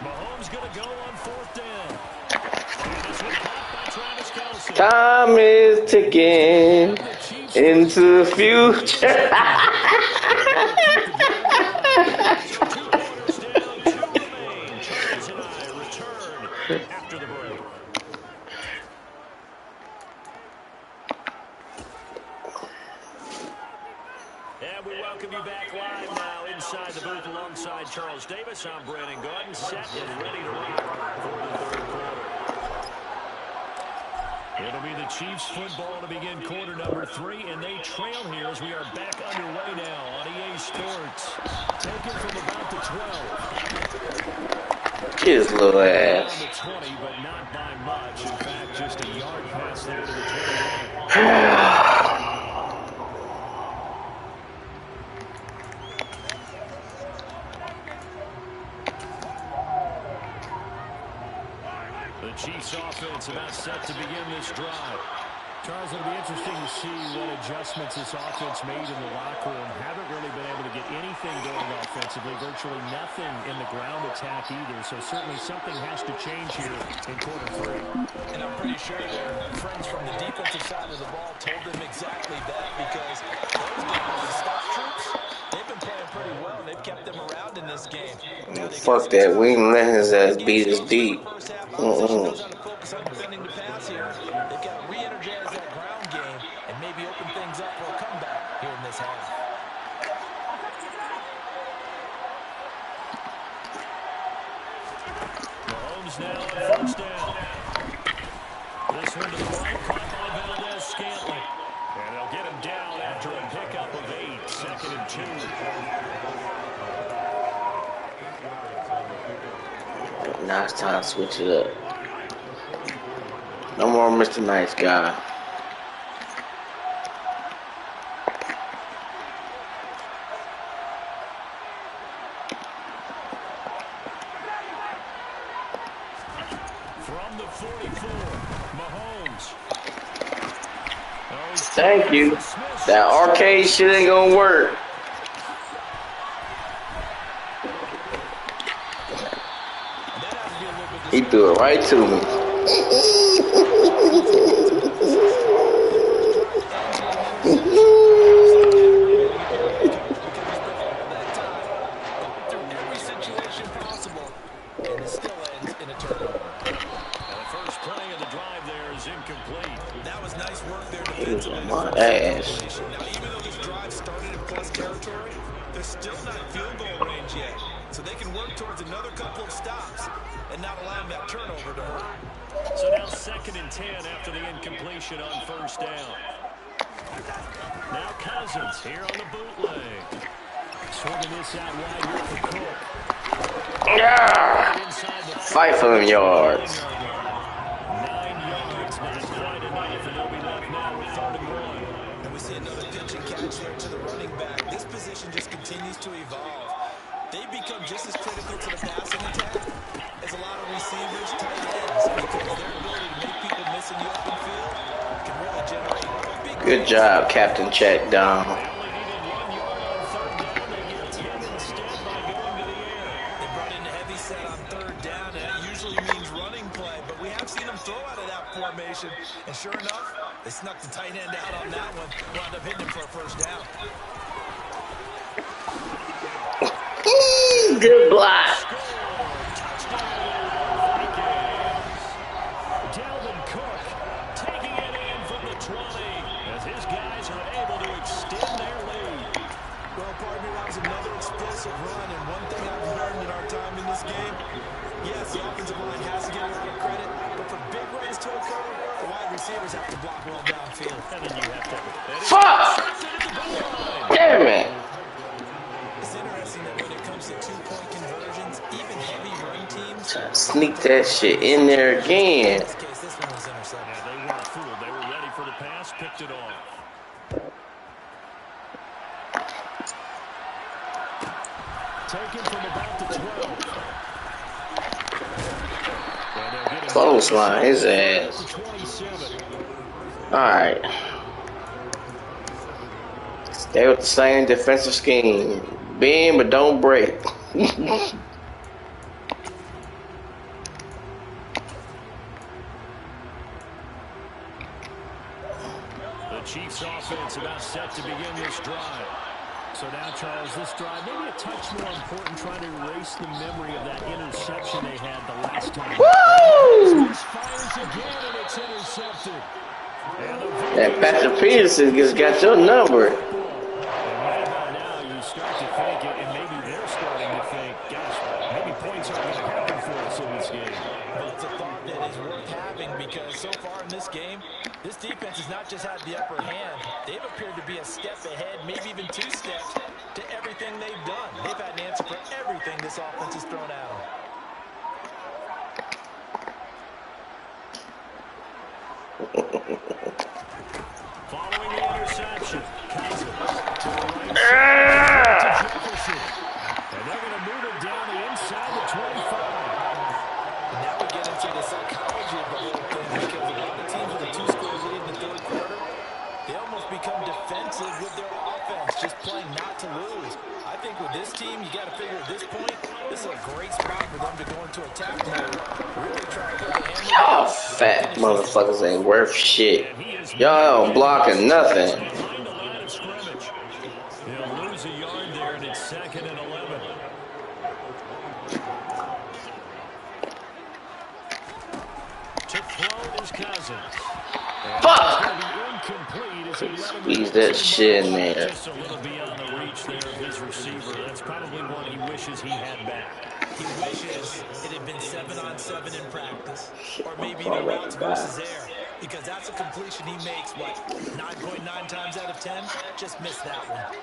Mahomes going to go on 4th down. And this one caught by Travis Kelce.
Time is ticking into the future.
2 quarters down, 2 remain. Charles and I return after the break. And we welcome you back live now inside the booth alongside Charles Davis. I'm Brandon Gordon, set and ready to rock for the 3rd quarter. It'll be the Chiefs football to begin quarter number 3, and they trail here as we are back underway now on EA Sports. Taken from about the 12.
His little ass.
The 20, but not by much. In fact, just a yard pass there to the 21. The Chiefs offense about set to begin this drive. Charles, it'll be interesting to see what adjustments this offense made in the locker room. Haven't really been able to get anything going offensively, virtually nothing in the ground attack either. So certainly something has to change here in quarter 3.
And I'm pretty sure their friends from the defensive side of the ball told them exactly that, because those guys, the stop troops, they've been playing pretty well. They've kept them around in this game.
Fuck that. We ain't letting his ass beat us deep.
Focus on defending the pass here. They've got to re-energize that ground game and maybe open things up for a comeback here in this half.
Mahomes now on 1st down. This one to the right, caught by Valdez-Scantling. And they'll get him down after a pickup of 8, 2nd and 2.
Now it's time to switch it up. No more Mr. Nice Guy.
From the 44, Mahomes.
Thank you. That arcade shit ain't gonna work. He threw it right to me. My ass.
Now, even though this drive started in plus territory, they're still not in field goal range yet. So they can work towards another couple of stops and not allowing that turnover to hurt.
So now 2nd and 10 after the incompletion on 1st down. Now Cousins here on the bootleg. Swinging this out wide here for Cook.
Yeah. Fight for them yards.
9 yards, not quite enough, and they'll be left now with 3rd and 1.
And we see another pitch and catch there to the running back. This position just continues to evolve. They become just as critical to the passing attack as a lot of receivers, tight ends, because their ability to make people miss in the open field can really generate big.
Good job, Captain Check Down.
They only needed 1 yard on 3rd down. They get 10 instead by going to the air.
They brought in a heavy set on 3rd down, and that usually means running play, but we have seen them throw out of that formation, and sure enough, they snuck the tight end out on that one, wound up hitting him for a 1st down.
Good block.
Dalvin Cook taking it in from the 20 as his guys are able to extend their lead.
Well, partner, that was another explosive run, and one thing I've learned in our time in this game, yes, the offensive line has to get a lot of credit, but for big runs to occur, the wide receivers have to block well downfield.
And then you have to have
Fuck! Damn it.
It's interesting that when it comes to 2-point conversions, even heavy run teams
Trying to sneak that shit in there again.
in this case, this one was intercepted.
Yeah, they weren't fooled. They were ready for the pass, picked it off. Taken from about the 12.
Clothesline his ass. Alright. Stay with the same defensive scheme. Bend but don't break.
The Chiefs offense about set to begin this drive. So now, Charles, this drive maybe a touch more important, trying to erase the memory of that interception they had the last time.
Woo!
Fires again, and it's intercepted.
That Patrick Peterson just got your number.
And right about now, you start to think it, and maybe they're starting to think, gosh, maybe points aren't going to happen for us in this game.
But it's a thought that is worth having because so far in this game, this defense has not just had the upper hand. They've appeared to be a step ahead, maybe even 2 steps to everything they've done. They've had an answer for everything this offense has thrown at them.
Following the interception, Cousins to the right side to Jefferson. And they're going to move it down the inside the 25.
And now we get into the psychology of the whole thing because a lot of teams with a 2-score lead in the 3rd quarter, they almost become defensive with their offense, just playing not to lose. I think with this team, you got to figure at this point, this is a great spot for them to go into attack mode. Really try to put the hammer
Y'all fat motherfuckers ain't worth shit. Y'all don't blocking nothing.
Behind the line of scrimmage. They'll lose a yard there, and it's 2nd and 11. To throw is Cousins.
Fuck!
Incomplete as he let him
Squeeze that shit in there.
just a little beyond the reach there of his receiver. That's probably one he wishes he had back.
He wishes it had been 7-on-7 in practice, or maybe even routes versus air, because that's a completion he makes, what, 9.9 times out of 10? Just missed that one.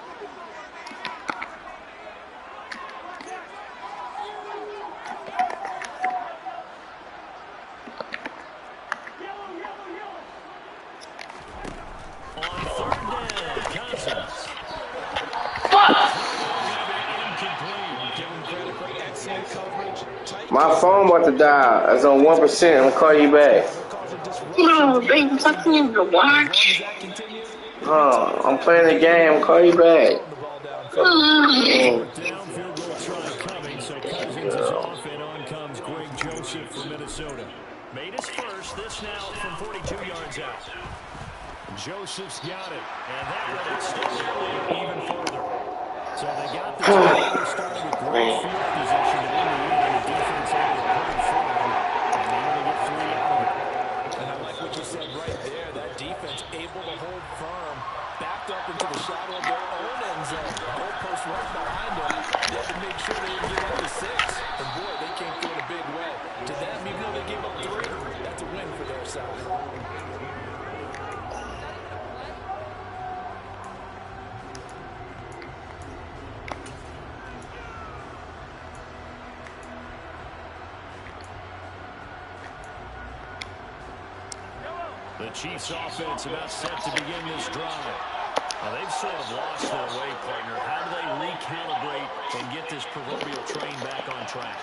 My phone about to die. It's on 1%. I'm gonna call you back.
No, babe, I'm talking in the watch.
Oh, I'm playing the game. I'll call you back.
Fourth down, field goal try coming. So Cousins is off, and on comes Greg Joseph from Minnesota. Made his first. This now from 42 yards out. Joseph's got it, and that would extend their lead even further. So they got the turnover started with great field position, but in the end, the defense able to hold firm, and they only get 3 out of it.
And I like what you said right there. That defense able to hold firm, backed up into the shadow of their own end zone. Goalpost right behind them. They had to make sure they didn't give up the 6. And boy, they came through in a big way. To them, even though they gave up 3, that's a win for their side.
The Chiefs offense about set to begin this drive. Now they've sort of lost their way, partner. How do they recalibrate and get this proverbial train back on track?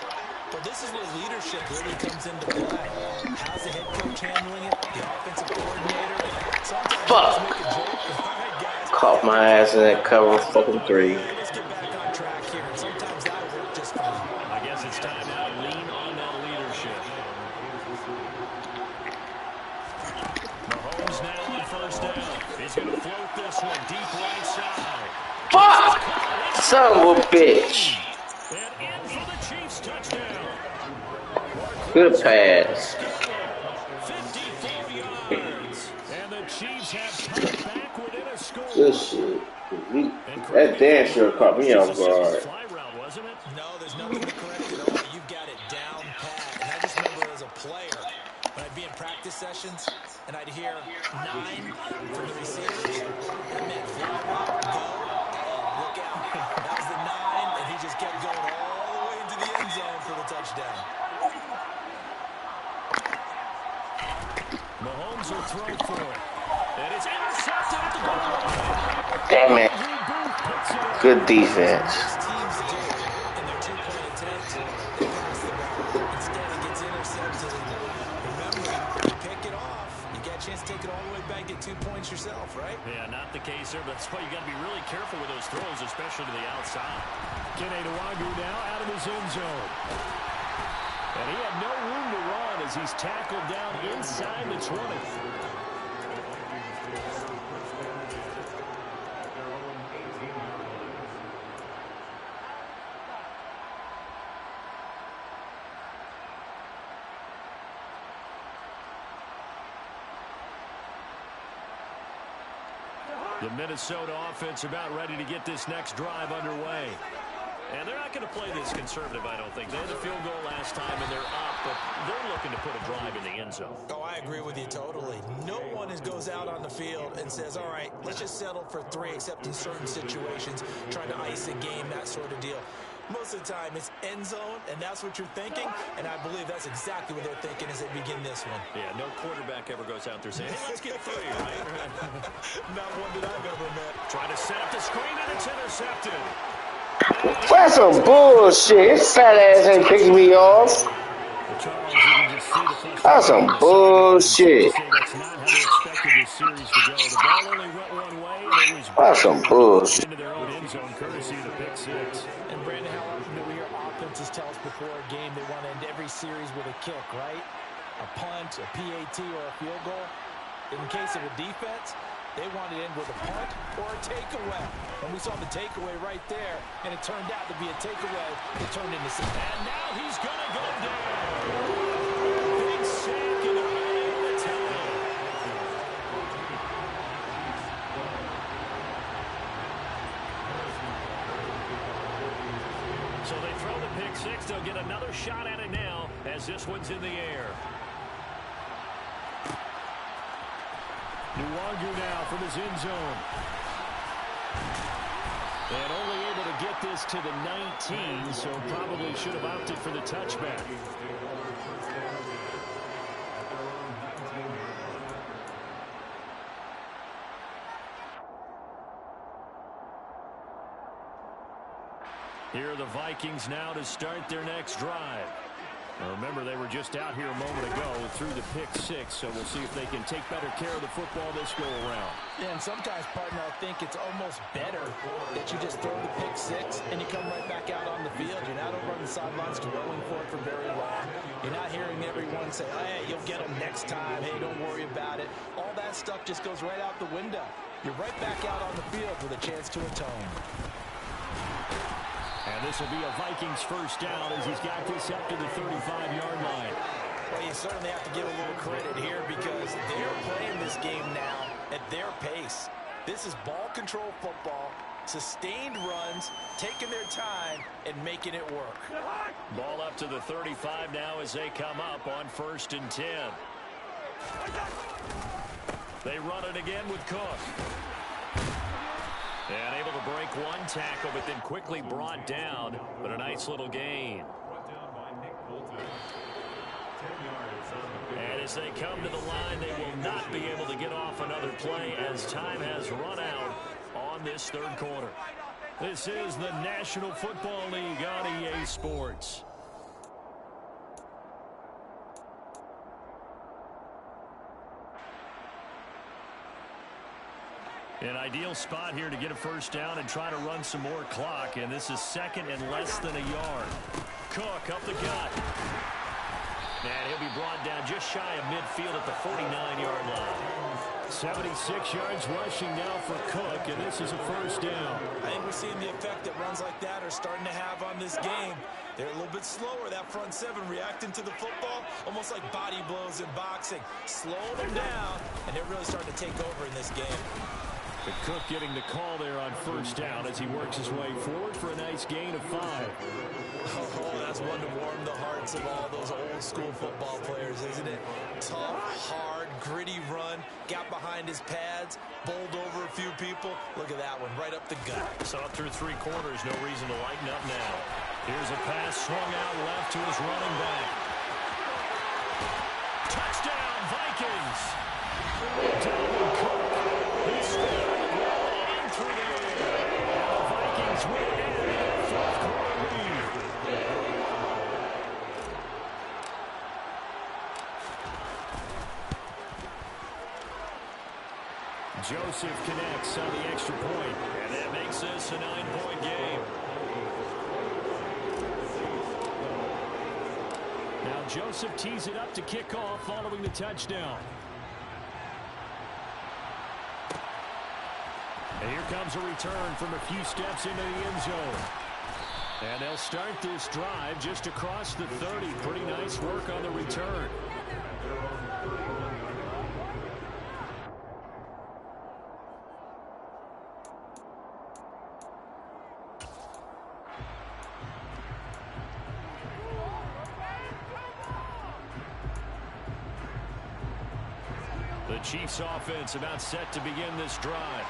Well, this is where leadership really comes into play. How's the head coach handling it? The offensive coordinator? Sometimes
Fuck.
make a joke. All right, guys.
Caught my ass in that cover fucking 3.
Let's get back on track here. And sometimes that'll work just fine.
I guess it's time now to lean on that leadership. Mahomes now on first down. He's going to float this one deep right side.
Fuck! Son of a bitch.
And in for the Chiefs touchdown.
Good pass.
54 yards. And the Chiefs have come back within a score.
Good shit. That damn sure caught me off guard.
Fly route, wasn't it?
No, there's nothing to correct at all. You've got it down pat. And I just remember as a player, when I'd be in practice sessions, and I'd hear 9 from the receivers. That meant fly route, go. Oh, look out. That was the 9, and he just kept going all the way into the end zone for the touchdown.
Mahomes will throw for it. And it's intercepted at the goal line.
Damn it. Good defense.
Most teams do in their 2-point attempt. They pass the ball. Instead, it gets intercepted. Remember, you pick it off. You get a chance to take it all the way back, get 2 points yourself, right?
Yeah, not the case there, but that's why you got to be really careful with those throws, especially to the outside. Kene Nwagu now out of his end zone. And he had no room to run as he's tackled down inside the 20. The Minnesota offense about ready to get this next drive underway. And they're not going to play this conservative, I don't think. They had a field goal last time, and they're up, but they're looking to put a drive in the end zone.
Oh, I agree with you totally. No one goes out on the field and says, all right, let's just settle for 3, except in certain situations, trying to ice a game, that sort of deal. Most of the time, it's end zone, and that's what you're thinking, and I believe that's exactly what they're thinking as they begin this one.
Yeah, no quarterback ever goes out there saying, hey, let's get 3, right?
Not one that I've ever met.
Trying to set up the screen, and it's intercepted.
That's some bullshit. His fat ass ain't picking me off. That's some bullshit. That's some bullshit.
And Brandon, how often do we hear offenses tell us before a game they want to end every series with a kick, right? A punt, a PAT, or a field goal. In case of a defense, they wanted to end with a punt or a takeaway. And we saw the takeaway right there, and it turned out to be a takeaway that turned into 6.
And now he's going to go down. Big sack in the middle of the time. So they throw the pick 6. They'll get another shot at it now as this one's in the air. Nwagu now from his end zone. And only able to get this to the 19, so probably should have opted for the touchback. Here are the Vikings now to start their next drive. Remember, they were just out here a moment ago through the pick six, so we'll see if they can take better care of the football this go-around.
Yeah, and sometimes, partner, I think it's almost better that you just throw the pick six and you come right back out on the field. You're not over on the sidelines dwelling for it for very long. You're not hearing everyone say, hey, you'll get them next time. Hey, don't worry about it. All that stuff just goes right out the window. You're right back out on the field with a chance to atone.
And this will be a Vikings first down as he's got this up to the 35-yard line.
Well, you certainly have to give a little credit here because they're playing this game now at their pace. This is ball control football, sustained runs, taking their time, and making it work.
Ball up to the 35 now as they come up on 1st and 10. They run it again with Cook. And able to break one tackle, but then quickly brought down. But a nice little gain. And as they come to the line, they will not be able to get off another play as time has run out on this third quarter. This is the National Football League on EA Sports. An ideal spot here to get a first down and try to run some more clock. And this is 2nd and less than a yard. Cook up the gut. And he'll be brought down just shy of midfield at the 49-yard line. 76 yards rushing now for Cook, and this is a first down.
I think we're seeing the effect that runs like that are starting to have on this game. They're a little bit slower, that front seven, reacting to the football, almost like body blows in boxing. Slowing them down, and they're really starting to take over in this game.
But Cook getting the call there on first down as he works his way forward for a nice gain of 5.
Oh, that's one to warm the hearts of all those old-school football players, isn't it? Tough, hard, gritty run, got behind his pads, bowled over a few people. Look at that one, right up the gut.
So up through 3 quarters, no reason to lighten up now. Here's a pass swung out left to his running back. Touchdown, Vikings! Dalvin Cook. He's on through the air. The Vikings win in their 4th quarter lead. Joseph connects on the extra point, and that makes this a 9-point game. Now Joseph tees it up to kick off following the touchdown. And here comes a return from a few steps into the end zone. And they'll start this drive just across the 30. Pretty nice work on the return. The Chiefs offense about set to begin this drive.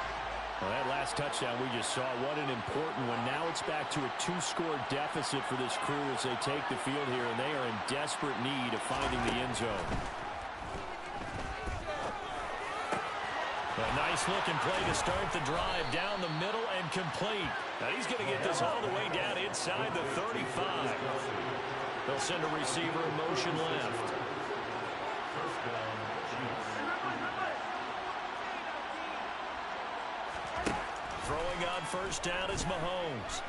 Well, that last touchdown we just saw, what an important one. Now it's back to a 2-score deficit for this crew as they take the field here, and they are in desperate need of finding the end zone. A nice-looking play to start the drive down the middle and complete. Now he's going to get this all the way down inside the 35. They'll send a receiver in motion left. Throwing on first down is Mahomes.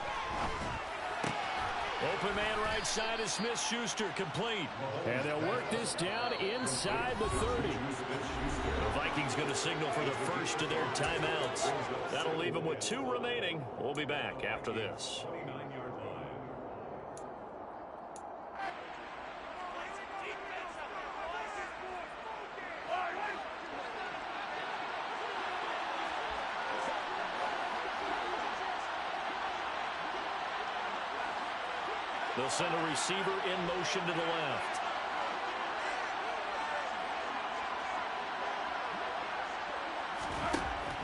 Open man right side is Smith-Schuster, complete. And they'll work this down inside the 30. The Vikings going to signal for the first of their timeouts. That'll leave them with 2 remaining. We'll be back after this. They'll send a receiver in motion to the left.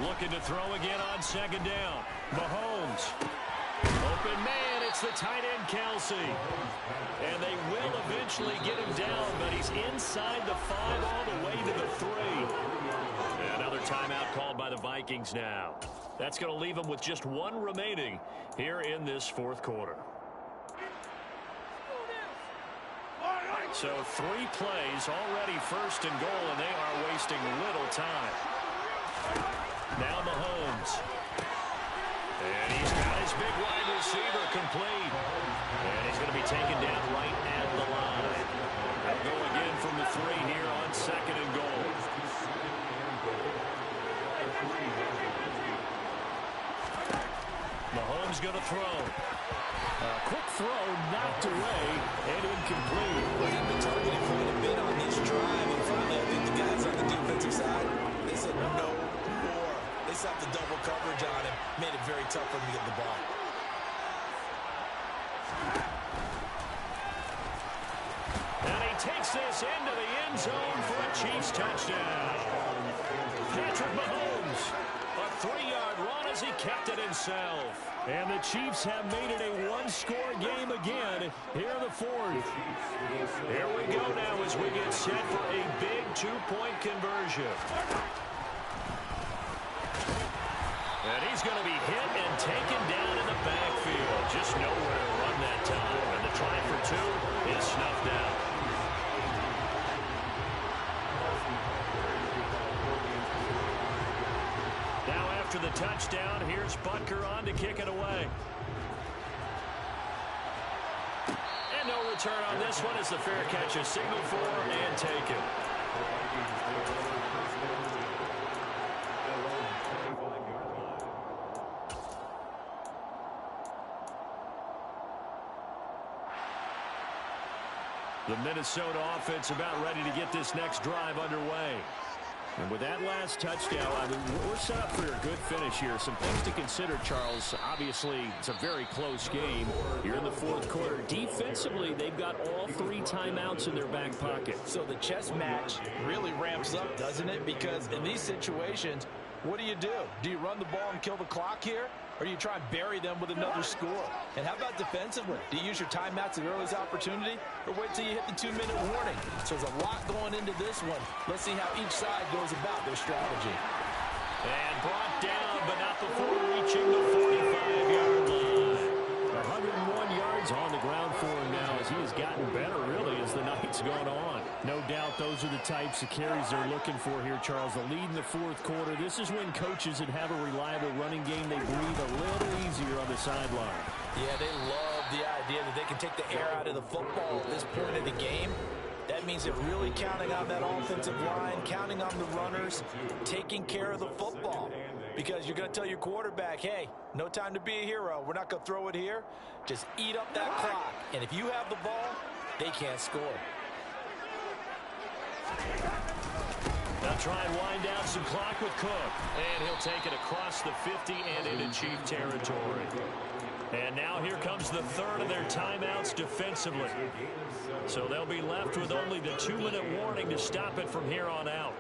Looking to throw again on second down. Mahomes. Open man, it's the tight end Kelsey. And they will eventually get him down, but he's inside the 5 all the way to the 3. Another timeout called by the Vikings now. That's going to leave them with just 1 remaining here in this 4th quarter. So 3 plays, already first and goal, and they are wasting little time. Now Mahomes. And he's got his big wide receiver complete. And he's going to be taken down right at the line. They'll go again from the 3 here on second and goal. Mahomes going to throw. Quick throw, knocked away, and incomplete.
Well, he's been targeted quite a bit on this drive, and finally I think the guys on the defensive side, they said no more. They stopped the double coverage on him, made it very tough for him to get the ball.
And he takes this into the end zone for a Chiefs touchdown. Patrick Mahomes, a 3-yard run as he kept it himself. And the Chiefs have made it a 1-score game again here in the 4th. Here we go now as we get set for a big 2-point conversion. And he's going to be hit and taken down in the backfield. Just nowhere to run that time. And the try for 2 is snuffed out. Now after the touchdown, here's Butker on to kick it away. And no return on this one as the fair catch is signaled for and taken. The Minnesota offense about ready to get this next drive underway. And with that last touchdown, I mean, we're set up for a good finish here. Some things to consider, Charles. Obviously, it's a very close game. You're in the 4th quarter. Defensively, they've got all 3 timeouts in their back pocket.
So the chess match really ramps up, doesn't it? Because in these situations, what do? Do you run the ball and kill the clock here? Or do you try and bury them with another score? And how about defensively? Do you use your timeouts at earliest opportunity? Or wait till you hit the 2-minute warning? So there's a lot going into this one. Let's see how each side goes about their strategy.
And brought down, but not before reaching the 45-yard line. 101 yards on the ground for him now as he has gotten better, really, as the night's gone on. No doubt those are the types of carries they're looking for here, Charles. The lead in the 4th quarter. This is when coaches that have a reliable running game, they breathe a little easier on the sideline.
Yeah, they love the idea that they can take the air out of the football at this point of the game. That means they're really counting on that offensive line, counting on the runners, taking care of the football. Because you're going to tell your quarterback, hey, no time to be a hero. We're not going to throw it here. Just eat up that clock. And if you have the ball, they can't score.
They'll try and wind down some clock with Cook. And he'll take it across the 50 and into Chief territory. And now here comes the 3rd of their timeouts defensively. So they'll be left with only the 2-minute warning to stop it from here on out.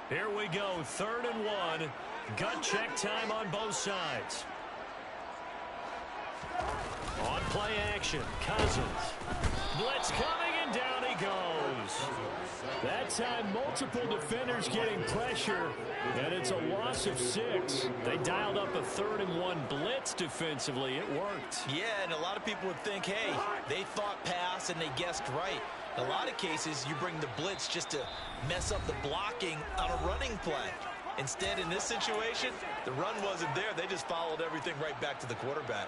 Here we go, 3rd and 1. Gut check time on both sides. On play action, Cousins. Blitz coming, and down he goes. That time, multiple defenders getting pressure, and it's a loss of 6. They dialed up a 3rd and 1 blitz defensively. It worked.
Yeah, and a lot of people would think, hey, they thought pass and they guessed right. In a lot of cases, you bring the blitz just to mess up the blocking on a running play. Instead, in this situation, the run wasn't there. They just followed everything right back to the quarterback.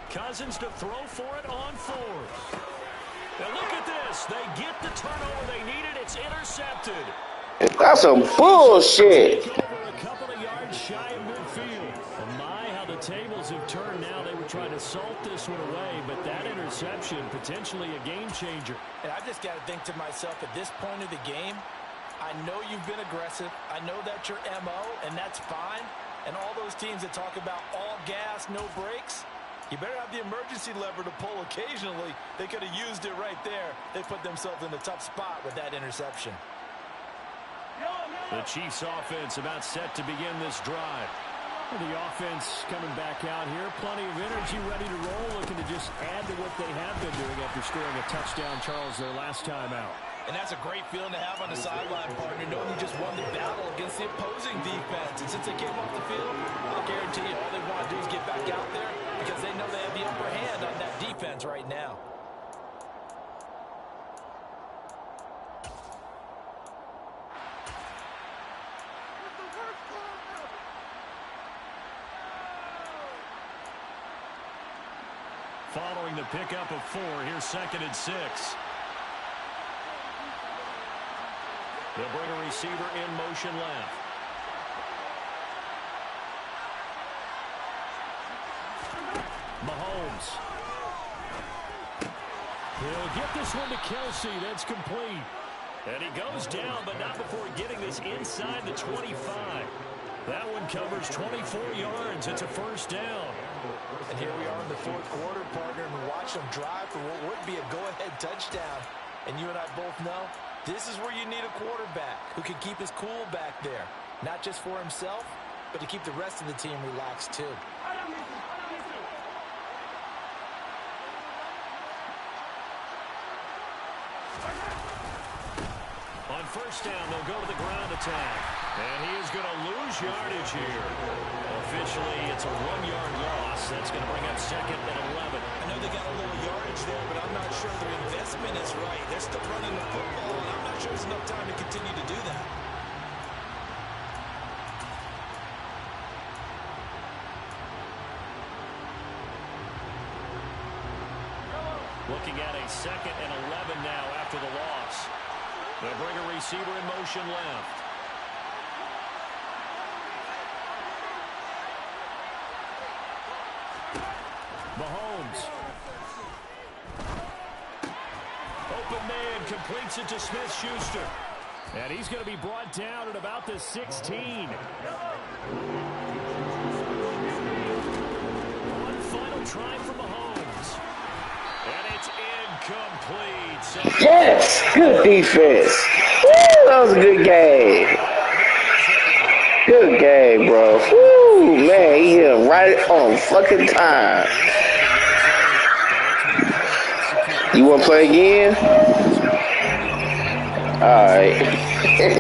Cousins to throw for it on 4th. Now look at this. They get the turnover they needed. It's intercepted.
That's some bullshit.
Over a couple of yards shy of midfield. And my, how the tables have turned now. They were trying to salt this one away, but that interception, potentially a game changer.
And I just got to think to myself, at this point of the game, I know you've been aggressive. I know that's your MO, and that's fine. And all those teams that talk about all gas, no brakes, you better have the emergency lever to pull occasionally. They could have used it right there. They put themselves in a tough spot with that interception.
The Chiefs offense about set to begin this drive. The offense coming back out here. Plenty of energy, ready to roll, looking to just add to what they have been doing after scoring a touchdown, Charles, their last time out.
And that's a great feeling to have on the sideline, partner, knowing you just won the battle against the opposing defense. And since they came off the field, I'll guarantee you all they want to do is get back out there because they know they have the upper hand on that defense right now.
Following the pickup of 4, here's 2nd and 6. They'll bring a receiver in motion left. Mahomes. He'll get this one to Kelsey. That's complete. And he goes down, but not before getting this inside the 25. That one covers 24 yards. It's a first down.
And here we are in the 4th quarter, partner, and watch them drive for what would be a go-ahead touchdown. And you and I both know this is where you need a quarterback who can keep his cool back there. Not just for himself, but to keep the rest of the team relaxed too.
On first down, they'll go to the ground attack. And he is going to lose yardage here. Officially, it's a 1-yard loss. That's going to bring up 2nd and 11.
I know they got a little yardage there, but I'm not sure their investment is right. They're still running the football, and I'm not sure there's enough time to continue to do that.
Looking at a 2nd and 11 now after the loss. They'll bring a receiver in motion left. Mahomes. Open man completes it to Smith-Schuster. And he's going to be brought down at about the 16. One final try for Mahomes. And it's incomplete.
Yes, good defense. Woo, that was a good game. Good game, bro. Woo, man, he hit him right on fucking time. You want to play again? All right.
If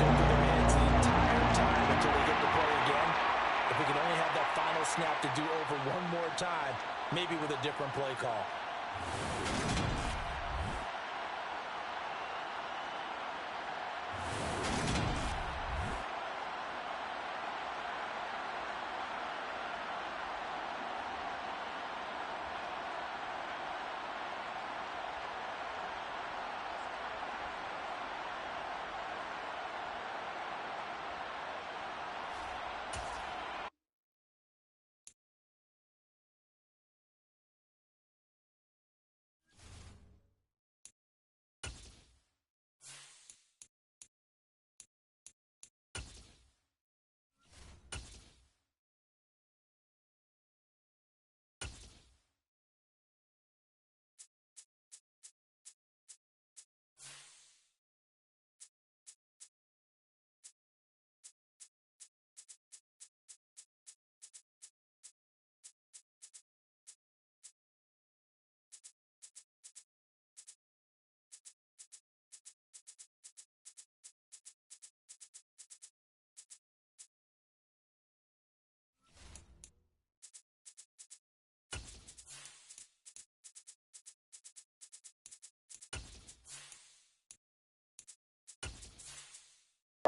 we could only have that final snap to do over one more time, maybe with a different play call.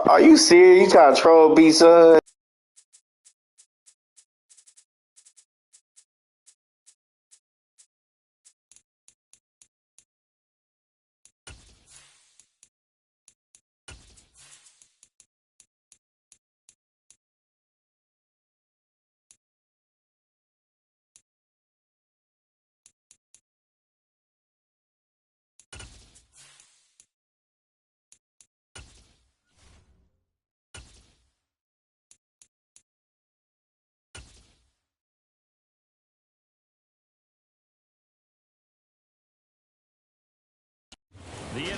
Are you serious? You trying to troll B, son?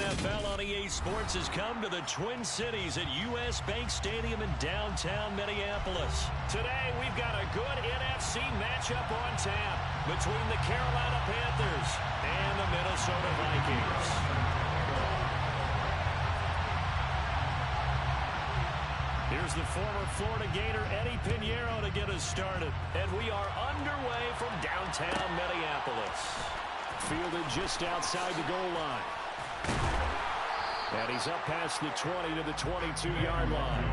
NFL on EA Sports has come to the Twin Cities at U.S. Bank Stadium in downtown Minneapolis. Today, we've got a good NFC matchup on tap between the Carolina Panthers and the Minnesota Vikings. Here's the former Florida Gator Eddie Pinheiro to get us started. And we are underway from downtown Minneapolis. Fielded just outside the goal line. And he's up past the 20 to the 22-yard line.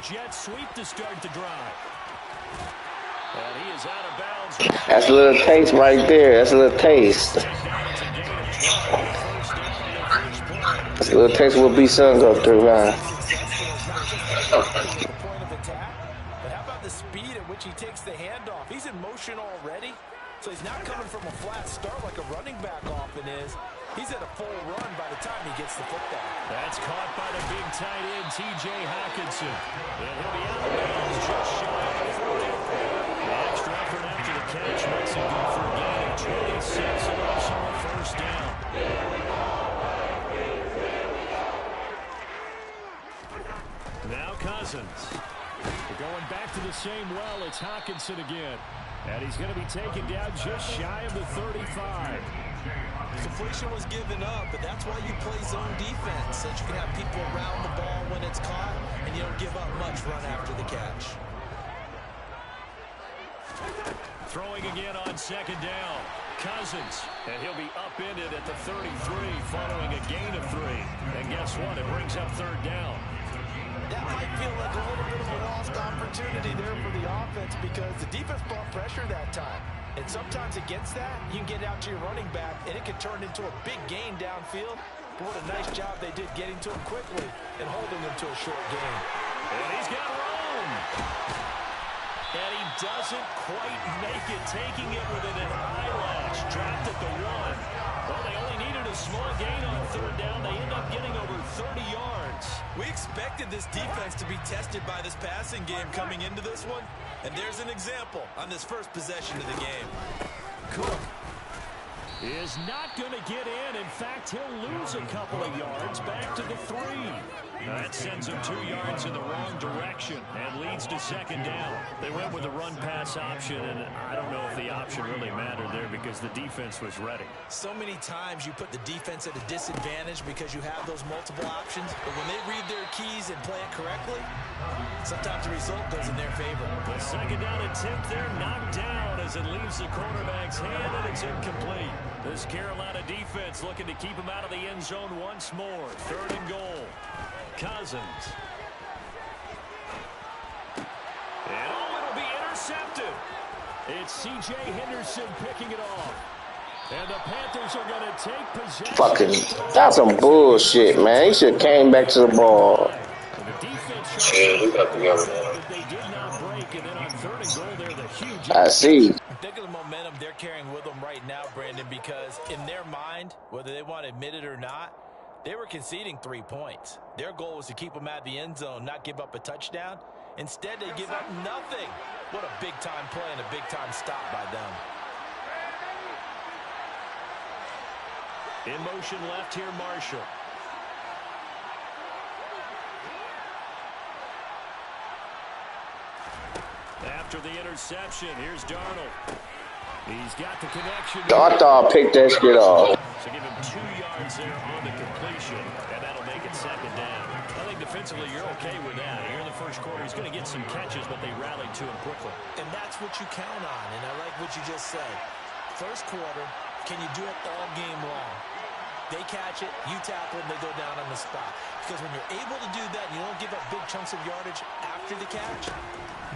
Jet sweep to start the drive. And he is out of bounds.
That's a little taste right there. That's a little taste. That's a little taste of what B-Sun go through, man.
But how about the speed at which he takes the handoff? He's in motion already, so he's not coming from a flat start like a running back often is. He's at a full run by the time he gets the football.
That's caught by the big tight end, T.J. Hockenson. And he'll be out of bounds just shy of the 40. The extra effort after the catch makes it good for a gain of 26 and also a first down. Now Cousins. We're going back to the same well. It's Hockenson again. And he's going to be taken down just shy of the 35.
Completion was given up, but that's why you play zone defense, so that you can have people around the ball when it's caught, and you don't give up much run after the catch.
Throwing again on second down. Cousins, and he'll be upended at the 33 following a gain of 3. And guess what? It brings up third down.
That might feel like a little bit of a lost opportunity there for the offense because the defense brought pressure that time. And sometimes against that, you can get out to your running back, and it can turn into a big gain downfield. But what a nice job they did getting to him quickly and holding him to a short gain.
And he's got room. And he doesn't quite make it, taking it with an eyelash. Dropped at the 1. Well, they only needed a small gain on third down. They end up getting over 30 yards.
We expected this defense to be tested by this passing game coming into this one. And there's an example on this first possession of the game.
Cook is not going to get in. In fact, he'll lose a couple of yards back to the 3. That sends him 2 yards in the wrong direction and leads to second down. They went with a run-pass option, and I don't know if the option really mattered there because the defense was ready.
So many times you put the defense at a disadvantage because you have those multiple options, but when they read their keys and play it correctly, sometimes the result goes in their favor.
The second down attempt there knocked down as it leaves the cornerback's hand, and it's incomplete. This Carolina defense looking to keep him out of the end zone once more. Third and goal. Cousins. And it'll be intercepted. It's C.J. Henderson picking it off. And the Panthers are going to take possession.
Fucking, that's some bullshit, man. He should have came back to the ball. I see.
Think of the momentum they're carrying with them right now, Brandon, because in their mind, whether they want to admit it or not, they were conceding 3 points. Their goal was to keep them out of the end zone, not give up a touchdown. Instead, they give up nothing. What a big-time play and a big-time stop by them.
In motion left here, Marshall. After the interception, here's Darnold. He's got the connection.
I thought I picked that shit off.
So give him 2 yards there on the completion, and that'll make it second down. I think defensively you're okay with that. Here in the first quarter, he's going to get some catches, but they rallied to him quickly.
And that's what you count on, and I like what you just said. First quarter, can you do it all game long? They catch it, you tackle them, they go down on the spot. Because when you're able to do that and you don't give up big chunks of yardage after the catch,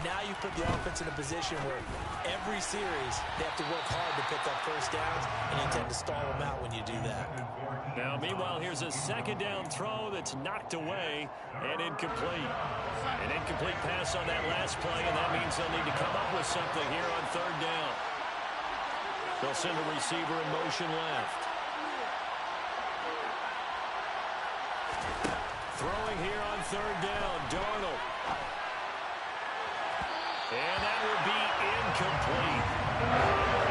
now you put the offense in a position where every series they have to work hard to pick up first downs, and you tend to stall them out when you do that.
Now, meanwhile, here's a second down throw that's knocked away and incomplete. An incomplete pass on that last play, and that means they'll need to come up with something here on third down. They'll send a receiver in motion left. Throwing here on third down, Darnold. And that will be incomplete.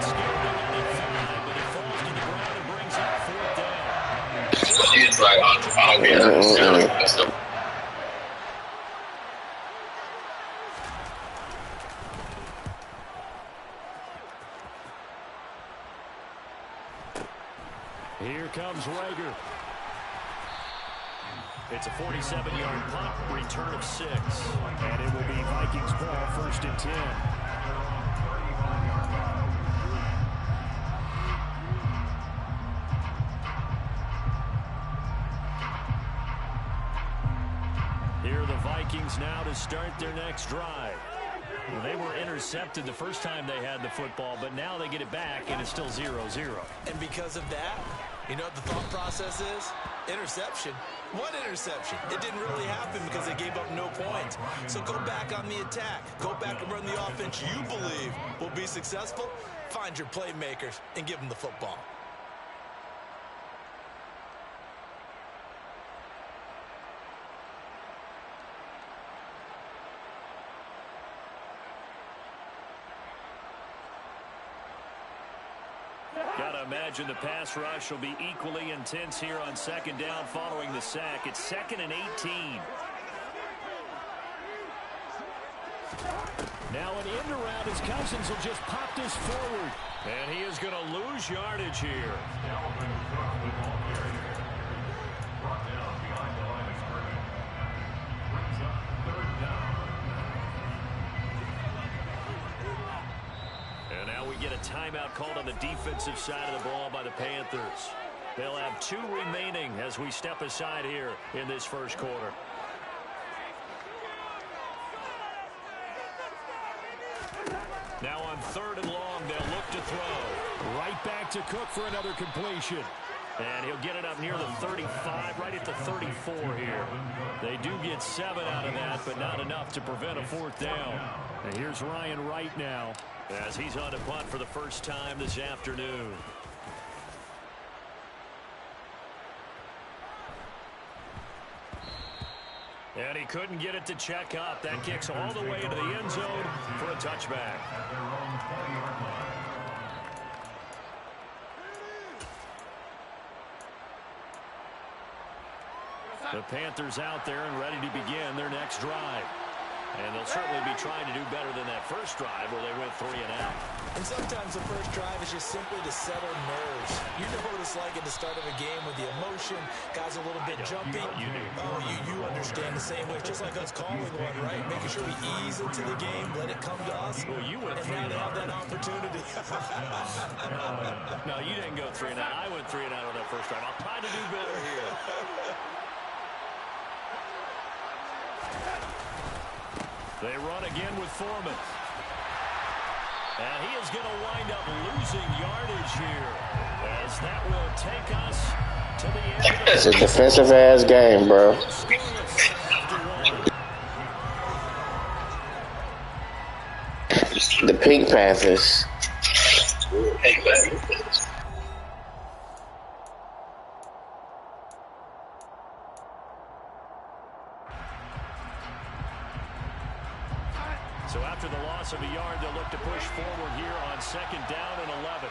Scared to get it 5, but it falls to the ground and brings up fourth down.
It's like, I don't get it.
Here comes Rager. It's a 47-yard punt, return of 6. And it will be Vikings ball, 1st and 10. Here are the Vikings now to start their next drive. Well, they were intercepted the first time they had the football, but now they get it back, and it's still 0-0.
And because of that, you know what the thought process is? Interception. What interception? It didn't really happen because they gave up no points. So go back on the attack. Go back and run the offense you believe will be successful. Find your playmakers and give them the football.
Gotta imagine the pass rush will be equally intense here on 2nd down following the sack. It's 2nd and 18. Now an end around as Cousins will just pop this forward. And he is going to lose yardage here. And now we get a timeout called on the defensive side of the ball by the Panthers. They'll have 2 remaining as we step aside here in this first quarter. Now on 3rd and long, they'll look to throw. Right back to Cook for another completion. And he'll get it up near the 35, right at the 34 here. They do get 7 out of that, but not enough to prevent a 4th down. And here's Ryan Wright now as he's on to punt for the first time this afternoon. And he couldn't get it to check up. That kicks all the way into the end zone for a touchback. The Panthers out there and ready to begin their next drive. And they'll certainly be trying to do better than that first drive where they went 3 and out.
And sometimes the first drive is just simply to settle nerves. You know what it's like at the start of a game with the emotion, guys a little bit jumpy. You understand the same way. It's just like us calling one, right? Making sure we ease into the game, let it come to us.
Well, you went
and now they have that opportunity.
No, you didn't go 3 and out. I went 3 and out on that first drive. I'll try to do better here. They run again with Foreman. And he is going to wind up losing yardage here as that will take us to the end.
It's a defensive-ass game, bro. The Pink Panthers.
So after the loss of a yard, they'll look to push forward here on 2nd down and 11.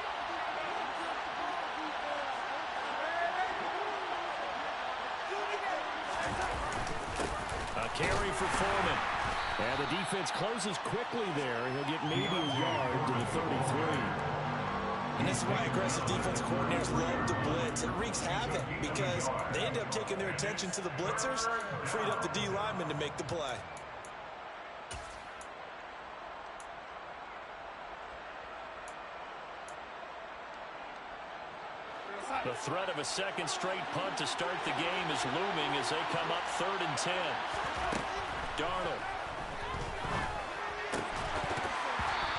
A carry for Foreman. And the defense closes quickly there. He'll get maybe a yard to the 33.
And this is why aggressive defense coordinators love to blitz. It wreaks havoc because they end up taking their attention to the blitzers, freed up the D lineman to make the play.
The threat of a second straight punt to start the game is looming as they come up 3rd and 10. Darnold.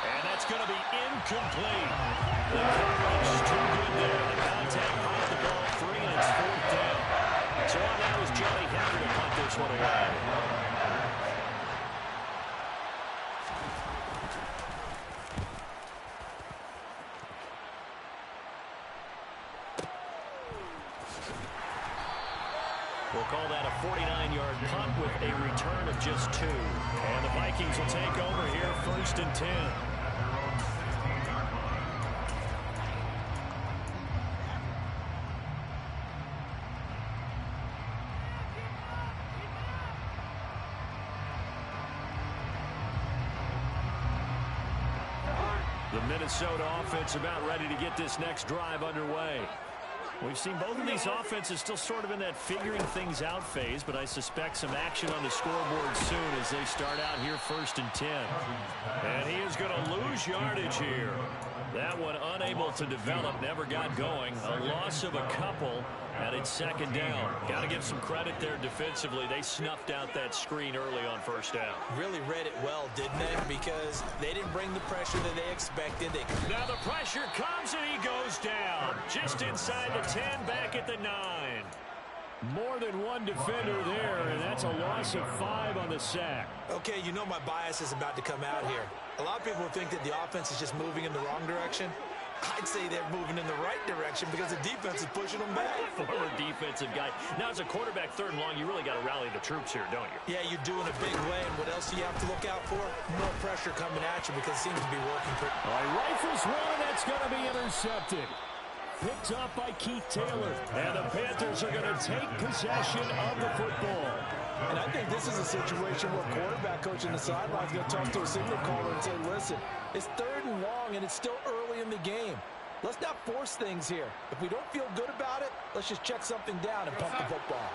And that's going to be incomplete. The coverage is too good there. The contact caught the ball free, and it's 4th down. So on that was Johnny Henry to punt this one away. We'll call that a 49-yard punt with a return of just 2. And the Vikings will take over here, 1st and 10. The Minnesota offense about ready to get this next drive underway. We've seen both of these offenses still sort of in that figuring things out phase, but I suspect some action on the scoreboard soon as they start out here 1st and 10. And he is going to lose yardage here. That one unable to develop, never got going. A loss of a couple, and it's 2nd down. Got to give some credit there defensively. They snuffed out that screen early on 1st down.
Really read it well, didn't they? Because they didn't bring the pressure that they expected.
Now the pressure comes, and he goes down. Just inside the 10, back at the 9. More than one defender there, and that's a loss of 5 on the sack.
Okay, you know my bias is about to come out here. A lot of people think that the offense is just moving in the wrong direction. I'd say they're moving in the right direction because the defense is pushing them back.
Former defensive guy. Now, as a quarterback 3rd and long, you really got to rally the troops here, don't you?
Yeah, you're doing a big way, and what else do you have to look out for? More pressure coming at you because it seems to be working pretty.
All right, rifles one, that's going to be intercepted. Picked up by Keith Taylor. And the Panthers are going to take possession of the football.
And I think this is a situation where quarterback coach in the sideline is going to talk to a signal caller and say, listen, it's 3rd and long, and it's still early in the game. Let's not force things here. If we don't feel good about it, let's just check something down and pump the football.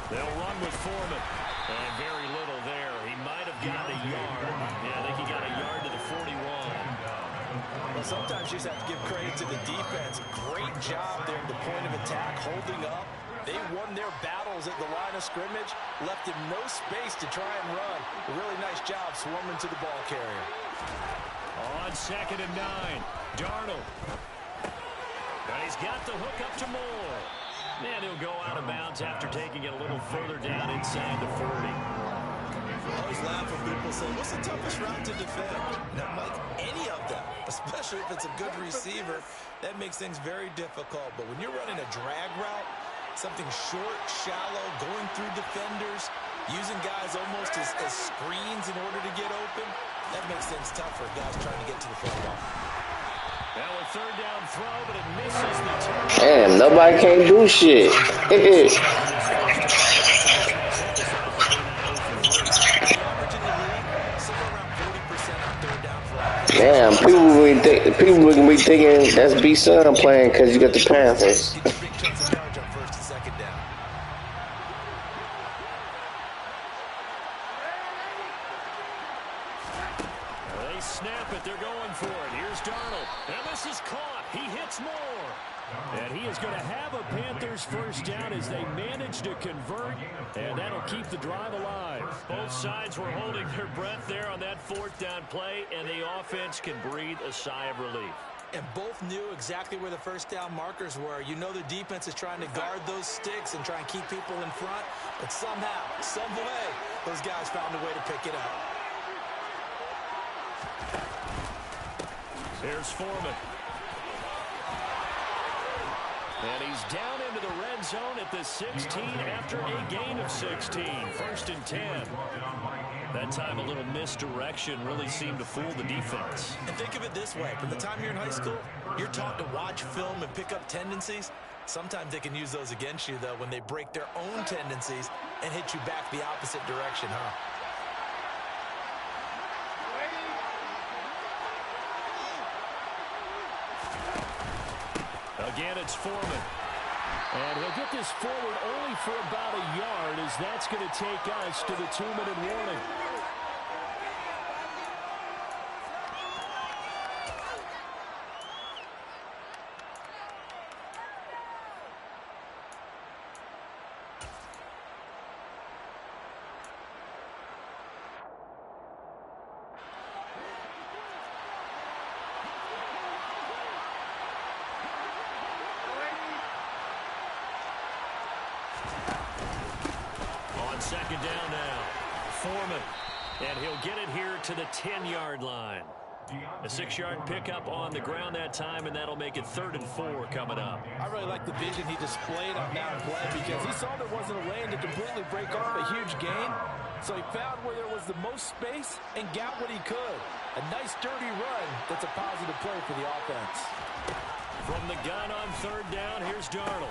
They'll run with Foreman. And very little there. He might have got a yard. Yeah, I think he got a yard to the 41.
Well, sometimes you just have to give credit to the defense. Great job there at the point of attack, holding up. They won their battles at the line of scrimmage, left him no space to try and run. A really nice job swarming to the ball carrier.
On 2nd and 9, Darnold. And he's got the hook up to Moore. And he'll go out of bounds after taking it a little further down inside the 40.
I always laugh when people say, what's the toughest route to defend? Not like any of them, especially if it's a good receiver. That makes things very difficult. But when you're running a drag route, something short, shallow, going through defenders, using guys almost as screens in order to get open, that makes things tough for guys trying to get to the football.
Now a 3rd down throw, but it misses the target.
Damn, nobody can't do shit. Damn, people would be thinking that's B-Sun playing because you got the Panthers.
They snap it. They're going for it. Here's Darnold. And this is caught. He hits Moore. And he is going to have a Panthers 1st down as they manage to convert, and that'll keep the drive alive. Both sides were holding their breath there on that 4th down play, and the offense can breathe a sigh of relief.
And both knew exactly where the 1st down markers were. You know the defense is trying to guard those sticks and try and keep people in front, but somehow, some way, those guys found a way to pick it up.
Here's Foreman. And he's down into the red zone at the 16 after a gain of 16. 1st and 10. That time a little misdirection really seemed to fool the defense.
And think of it this way. From the time you're in high school, you're taught to watch film and pick up tendencies. Sometimes they can use those against you, though, when they break their own tendencies and hit you back the opposite direction, huh?
Again, it's Foreman. And he'll get this forward only for about a yard, as that's going to take us to the 2-minute warning. On 2nd down now, Foreman. And he'll get it here to the 10-yard line. A 6-yard pickup on the ground that time, and that'll make it 3rd and 4 coming up.
I really like the vision he displayed on that play because he saw there wasn't a lane to completely break off a huge gain. So he found where there was the most space and got what he could. A nice, dirty run that's a positive play for the offense.
From the gun on 3rd down, here's Darnold.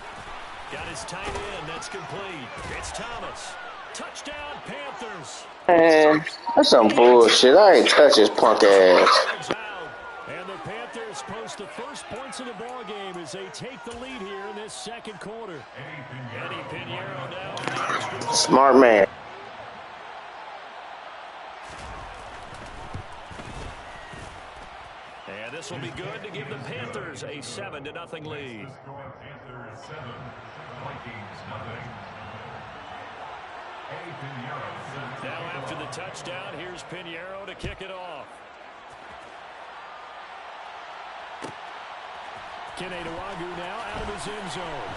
Got his tight end. That's complete. It's Thomas. Touchdown, Panthers.
Man, that's some bullshit. I ain't touch his punk ass.
And the Panthers post the first points of the ball game as they take the lead here in this 2nd quarter. Eddie Pinheiro now.
Smart man.
And this will be good to give the Panthers a 7-0 lead. Now after the touchdown, here's Pinheiro to kick it off. Keneduagu now out of his end zone.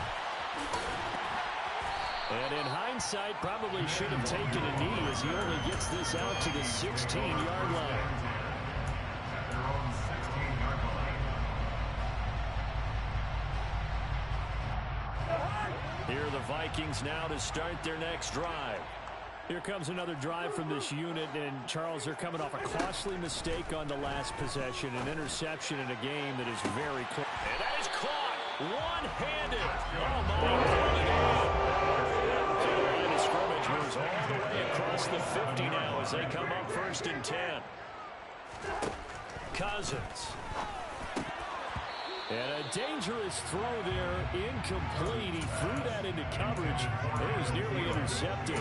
And in hindsight, probably should have taken a knee as he only gets this out to the 16-yard line. Here are the Vikings now to start their next drive. Here comes another drive from this unit, and Charles, they're coming off a costly mistake on the last possession, an interception in a game that is very close. And that is caught one-handed. Oh, my God. The line of scrimmage moves all the way across the 50 now as they come up 1st and 10. Cousins. And a dangerous throw there, incomplete. He threw that into coverage. It was nearly intercepted.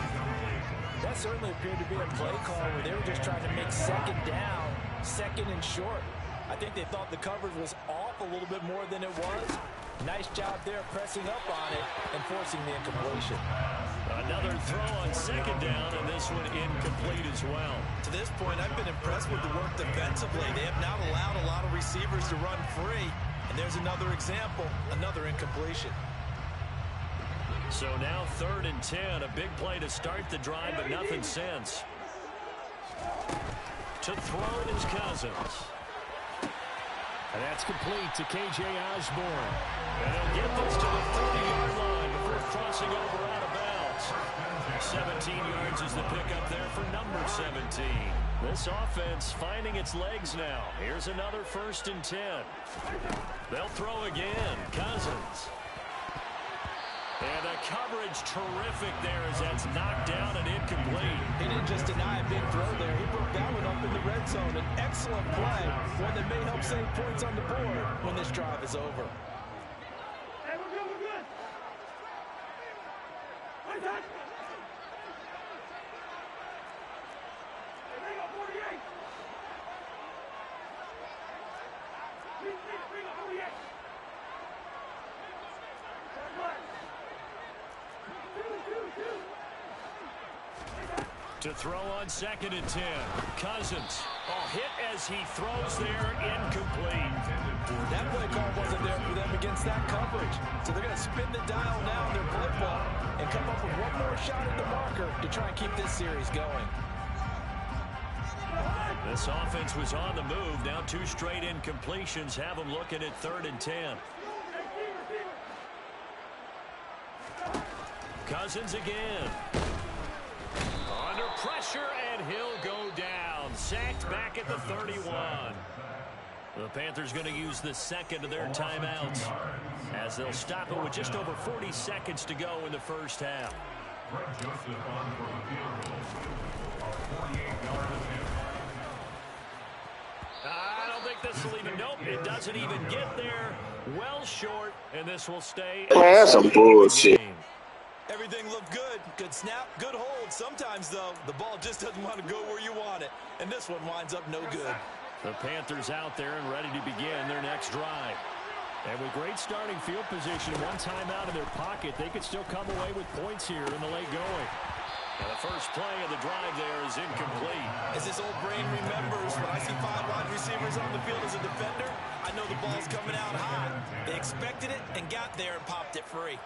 That certainly appeared to be a play call where they were just trying to make 2nd down, 2nd and short. I think they thought the coverage was off a little bit more than it was. Nice job there pressing up on it and forcing the incompletion.
Another throw on 2nd down, and this one incomplete as well.
To this point, I've been impressed with the work defensively. They have not allowed a lot of receivers to run free. And there's another example, another incompletion.
So now 3rd and 10, a big play to start the drive, but nothing since. To throw it is Cousins. And that's complete to K.J. Osborne. And he'll get this to the 30-yard line before crossing over out of bounds. 17 yards is the pickup there for number 17. This offense finding its legs now. Here's another 1st and 10. They'll throw again. Cousins. And the coverage terrific there as that's knocked down and incomplete.
He didn't just deny a big throw there. He broke that one up in the red zone. An excellent play, one that may help save points on the board when this drive is over.
Hey, we're good, we're good. Hey, Dad. Hey, bring up 48. Bring up 48.
To throw on 2nd and 10. Cousins. Oh, hit as he throws there, incomplete.
That play call wasn't there for them against that coverage. So they're going to spin the dial now on their play ball and come up with one more shot at the marker to try and keep this series going.
This offense was on the move. Now 2 straight incompletions have them looking at 3rd and 10. Cousins again. Under pressure, and he'll go down. Sacked back at the 31. The Panthers going to use the 2nd of their timeouts as they'll stop it with just over 40 seconds to go in the 1st half. I don't think this will even, nope, it doesn't even get there. Well short, and this will stay.
Man, that's some bullshit.
Everything looked good. Good snap, good hold. Sometimes, though, the ball just doesn't want to go where you want it. And this one winds up no good.
The Panthers out there and ready to begin their next drive. And with great starting field position, one timeout in their pocket, they could still come away with points here in the late going. And the first play of the drive there is incomplete.
As this old brain remembers, when I see 5 wide receivers on the field as a defender, I know the ball's coming out high. They expected it and got there and popped it free.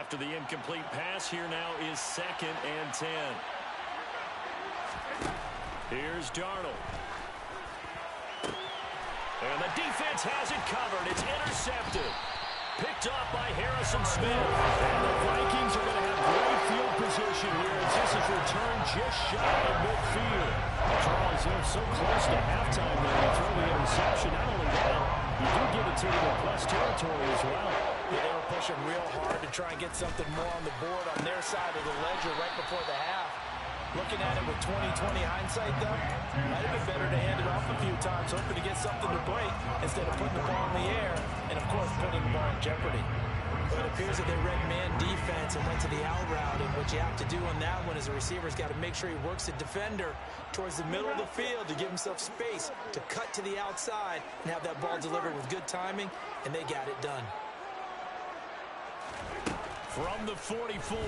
After the incomplete pass, here now is 2nd and 10. Here's Darnold. And the defense has it covered. It's intercepted. Picked off by Harrison Smith. And the Vikings are going to have great field position here as this is returned just shy of midfield. Charles, they're so close to halftime when they throw the interception. Not only that, you do give it to them in plus territory as well.
Yeah, they were pushing real hard to try and get something more on the board on their side of the ledger right before the half. Looking at it with 20/20 hindsight, though, might have been better to hand it off a few times, hoping to get something to break instead of putting the ball in the air and, of course, putting the ball in jeopardy. But it appears that they read man defense and went to the out route, and what you have to do on that one is the receiver's got to make sure he works the defender towards the middle of the field to give himself space to cut to the outside and have that ball delivered with good timing, and they got it done.
From the 44,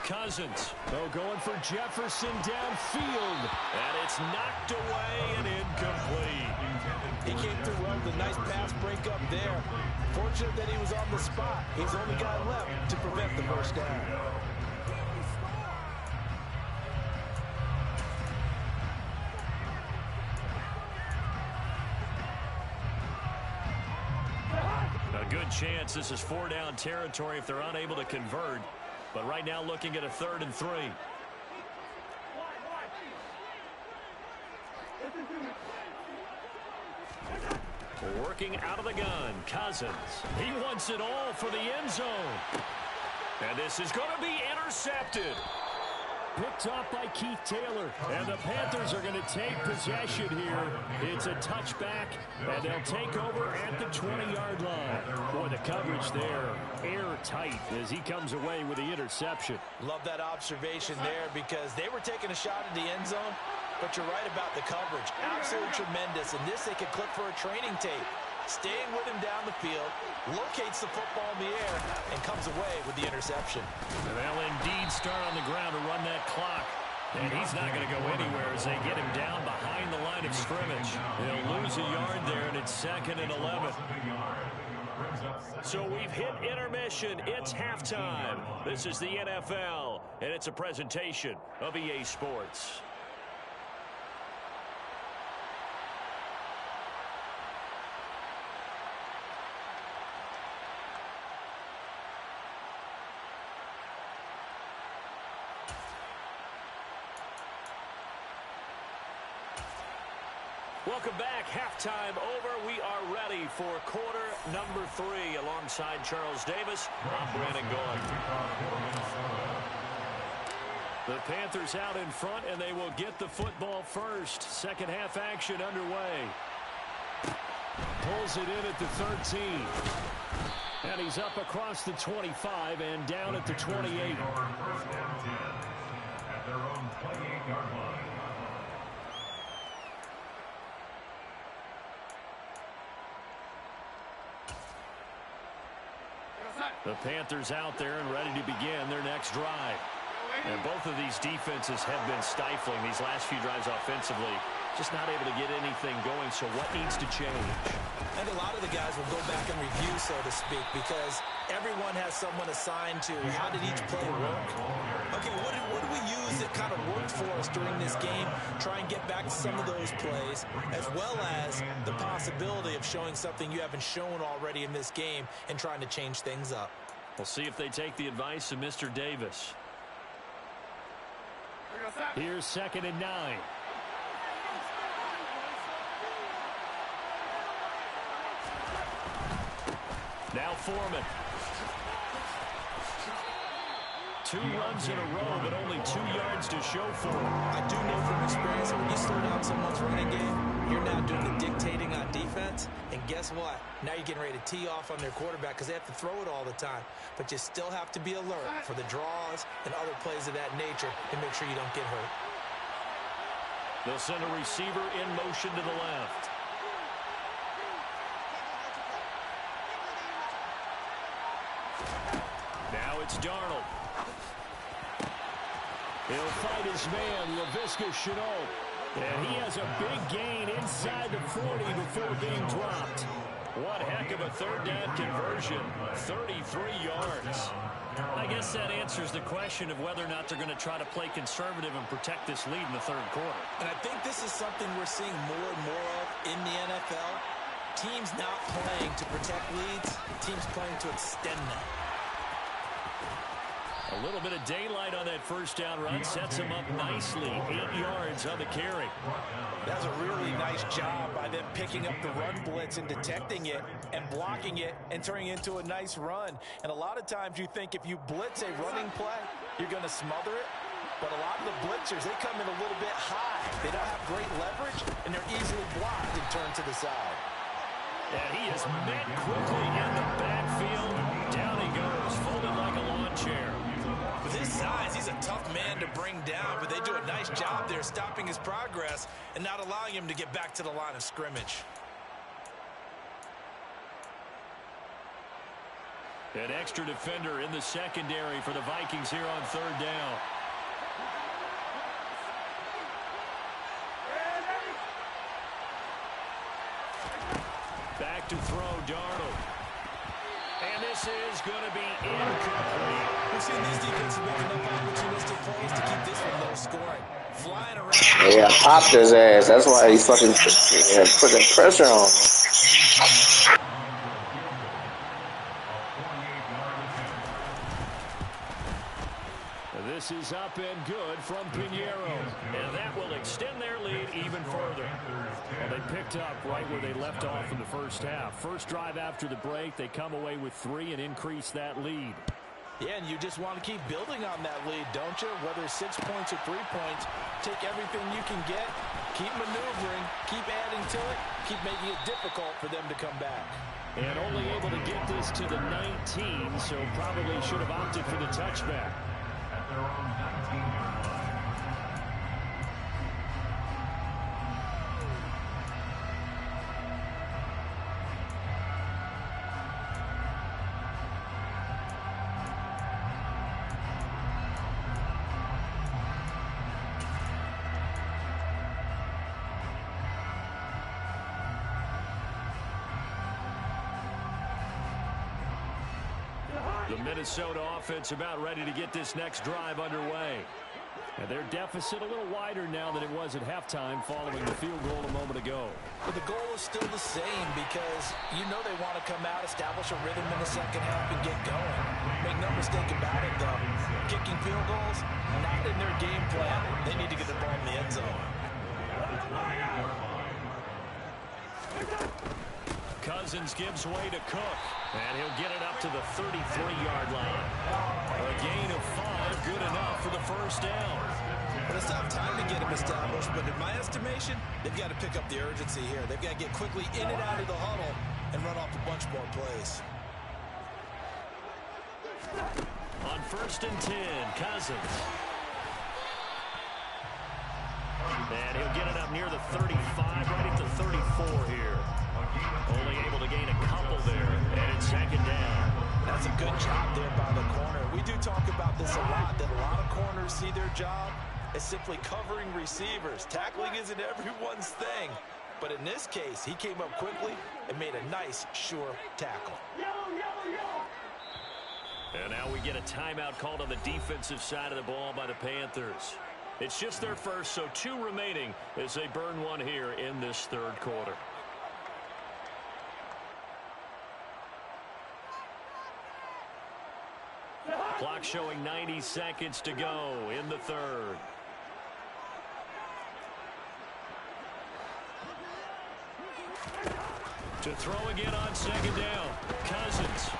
Cousins. Oh, going for Jefferson downfield. And it's knocked away and incomplete.
He came through well with a nice pass breakup there. Fortunate that he was on the spot. He's the only guy left to prevent the first down.
A good chance this is 4-down territory if they're unable to convert. But right now looking at a 3rd and 3. Working out of the gun, Cousins. He wants it all for the end zone. And this is going to be intercepted. Picked off by Keith Taylor. And the Panthers are going to take possession here. It's a touchback, and they'll take over at the 20-yard line. Boy, the coverage there, airtight as he comes away with the interception.
Love that observation there because they were taking a shot at the end zone, but you're right about the coverage. Absolutely tremendous. And this, they could click for a training tape. Staying with him down the field, locates the football in the air, and comes away with the interception.
And they'll indeed start on the ground to run that clock. And he's not going to go anywhere as they get him down behind the line of scrimmage. They'll lose a yard there, and it's 2nd and 11. So we've hit intermission. It's halftime. This is the NFL, and it's a presentation of EA Sports. Welcome back. Halftime over. We are ready for quarter number 3 alongside Charles Davis. I'm Brandon Gault. The Panthers out in front, and they will get the football first. Second half action underway. Pulls it in at the 13. And he's up across the 25 and down at the 28. At their own 28-yard line. The Panthers out there and ready to begin their next drive. And both of these defenses have been stifling these last few drives offensively. Just not able to get anything going, so what needs to change?
I think a lot of the guys will go back and review, so to speak, because everyone has someone assigned to how did each play work. Okay, what do we use that kind of worked for us during this game? Try and get back to some of those plays, as well as the possibility of showing something you haven't shown already in this game and trying to change things up.
We'll see if they take the advice of Mr. Davis. Here's 2nd and 9. Now Foreman. 2 runs in a row, but only 2 yards to show for him.
I do know from experience that when you slow down someone's running game, you're now doing the dictating on defense. And guess what? Now you're getting ready to tee off on their quarterback because they have to throw it all the time. But you still have to be alert for the draws and other plays of that nature to make sure you don't get hurt.
They'll send a receiver in motion to the left. Now it's Darnold. He'll fight his man, Laviska Shenault. And he has a big gain inside the 40 before being dropped. One heck of a third down conversion, 33 yards. I guess that answers the question of whether or not they're going to try to play conservative and protect this lead in the third quarter.
And I think this is something we're seeing more and more of in the NFL. Teams not playing to protect leads, teams playing to extend them.
A little bit of daylight on that first down run sets him up nicely. 8 yards on the carry.
That's a really nice job by them picking up the run blitz and detecting it and blocking it and turning it into a nice run. And a lot of times you think if you blitz a running play, you're going to smother it. But a lot of the blitzers, they come in a little bit high. They don't have great leverage, and they're easily blocked and turned to the side.
And he is met quickly in the backfield. Down he goes, folded like a lawn chair.
With his size, he's a tough man to bring down, but they do a nice job there stopping his progress and not allowing him to get back to the line of scrimmage.
An extra defender in the secondary for the Vikings here on third down. Back to throw, Darnold. And this is going to be incomplete.
We've seen these defenses make enough opportunistic plays to keep this one low scoring. Flying around.
Yeah, popped his ass. That's why he fucking put the pressure on him.
This is up and good from Pinheiro. And that will extend their lead even further. Well, they picked up right where they left off in the first half. First drive after the break, they come away with 3 and increase that lead.
Yeah, and you just want to keep building on that lead, don't you? Whether it's 6 points or 3 points, take everything you can get, keep maneuvering, keep adding to it, keep making it difficult for them to come back.
And only able to get this to the 19, so probably should have opted for the touchback. The Minnesota offense about ready to get this next drive underway. And their deficit a little wider now than it was at halftime following the field goal a moment ago.
But the goal is still the same because you know they want to come out, establish a rhythm in the second half, and get going. Make no mistake about it, though. Kicking field goals, not in their game plan. They need to get the ball in the end zone.
Cousins gives way to Cook, and he'll get it up to the 33-yard line. A gain of 5, good enough for the first down.
But it's not time to get him established, but in my estimation, they've got to pick up the urgency here. They've got to get quickly in and out of the huddle and run off a bunch more plays.
On 1st and 10, Cousins. And he'll get it up near the 35, right at the 34 here. Only able to gain a couple there, and it's 2nd down.
That's a good job there by the corner. We do talk about this a lot, that a lot of corners see their job as simply covering receivers. Tackling isn't everyone's thing. But in this case, he came up quickly and made a nice, sure tackle.
And now we get a timeout called on the defensive side of the ball by the Panthers. It's just their first, so 2 remaining as they burn one here in this third quarter. Clock showing 90 seconds to go in the third. To throw again on 2nd down. Cousins.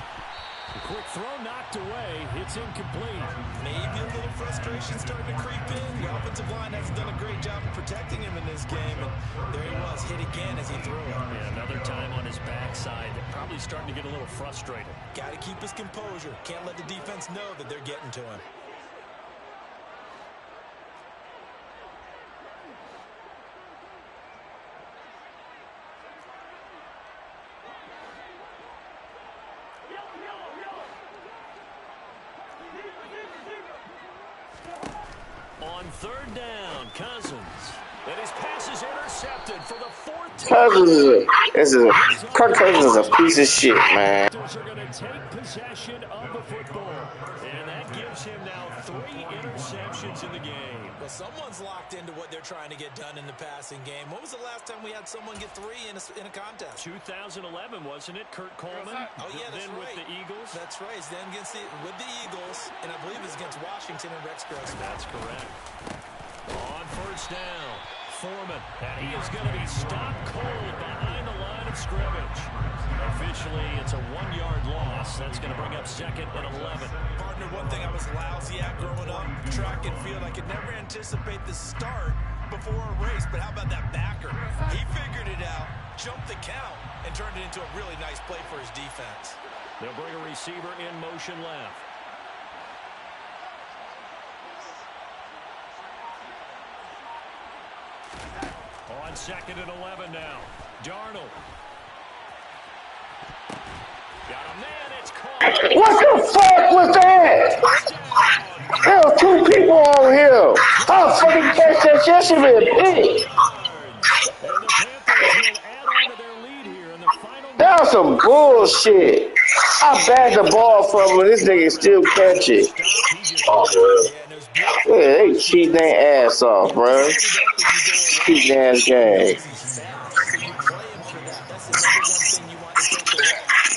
A quick throw knocked away. It's incomplete.
Maybe a little frustration starting to creep in. The offensive line hasn't done a great job of protecting him in this game. And there he was, hit again as he threw it.
Yeah, another time on his backside. They're probably starting to get a little frustrated.
Got to keep his composure. Can't let the defense know that they're getting to him.
On 3rd down, Cousins. And his pass is intercepted for the fourth time.
Kirk Cousins is a piece of shit, man.
Panthers are going to take possession of the football. And that gives him now 3 interceptions in the game.
Well, someone's locked into what they're trying to get done in the passing game. When was the last time we had someone get 3 in a contest?
2011, wasn't it? Kurt Coleman.
Oh, yeah, that's
then
right.
with the Eagles.
That's right. Then with the Eagles, and I believe it's against Washington and Rex Grossman.
That's correct. On first down, Foreman, and he is going to be stopped cold behind the line of scrimmage. Officially, it's a 1-yard loss. That's going to bring up 2nd and 11.
Partner, one thing I was lousy at growing up, track and field, I could never anticipate the start before a race, but how about that backer? He figured it out, jumped the count, and turned it into a really nice play for his defense.
They'll bring a receiver in motion left. On 2nd and 11 now. Darnold. Got him there. It's caught.
What the fuck was that? There were 2 people on here. How fucking catch that shit? Should be a pig.
And the Panthers will add on to their lead here in the final.
That was some bullshit. I bagged the ball from him, and this nigga still catch it. Yeah, they cheating their ass off, bro. Cheating ass game.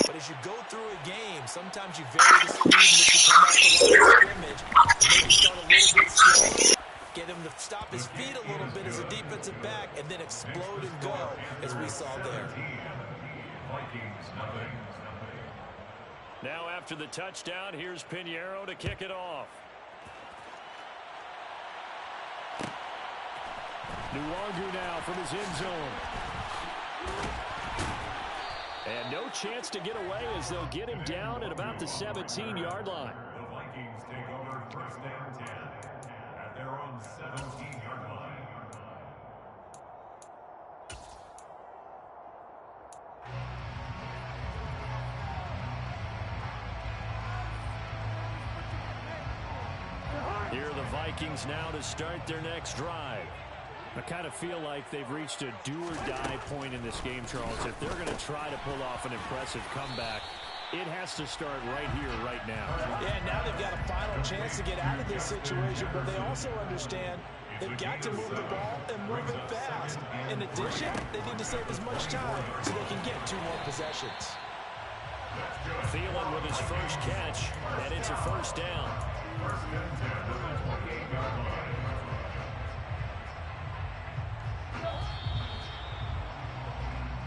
But as you go through a game, sometimes you vary the speed in which you come off the line of scrimmage. Maybe start a little bit slow, get him to stop his feet a little bit as a defensive back, and then explode and go, as we saw there.
Now after the touchdown, here's Pinheiro to kick it off. Nuwangu now from his end zone. And no chance to get away as they'll get him down at about the 17-yard line.
The Vikings take over first down 10 at their own 17-yard line.
Here are the Vikings now to start their next drive. I kind of feel like they've reached a do-or-die point in this game, Charles. If they're going to try to pull off an impressive comeback, it has to start right here, right now.
Yeah, now they've got a final chance to get out of this situation, but they also understand they've got to move the ball and move it fast. In addition, they need to save as much time so they can get 2 more possessions.
Thielen with his first catch, and it's a first down.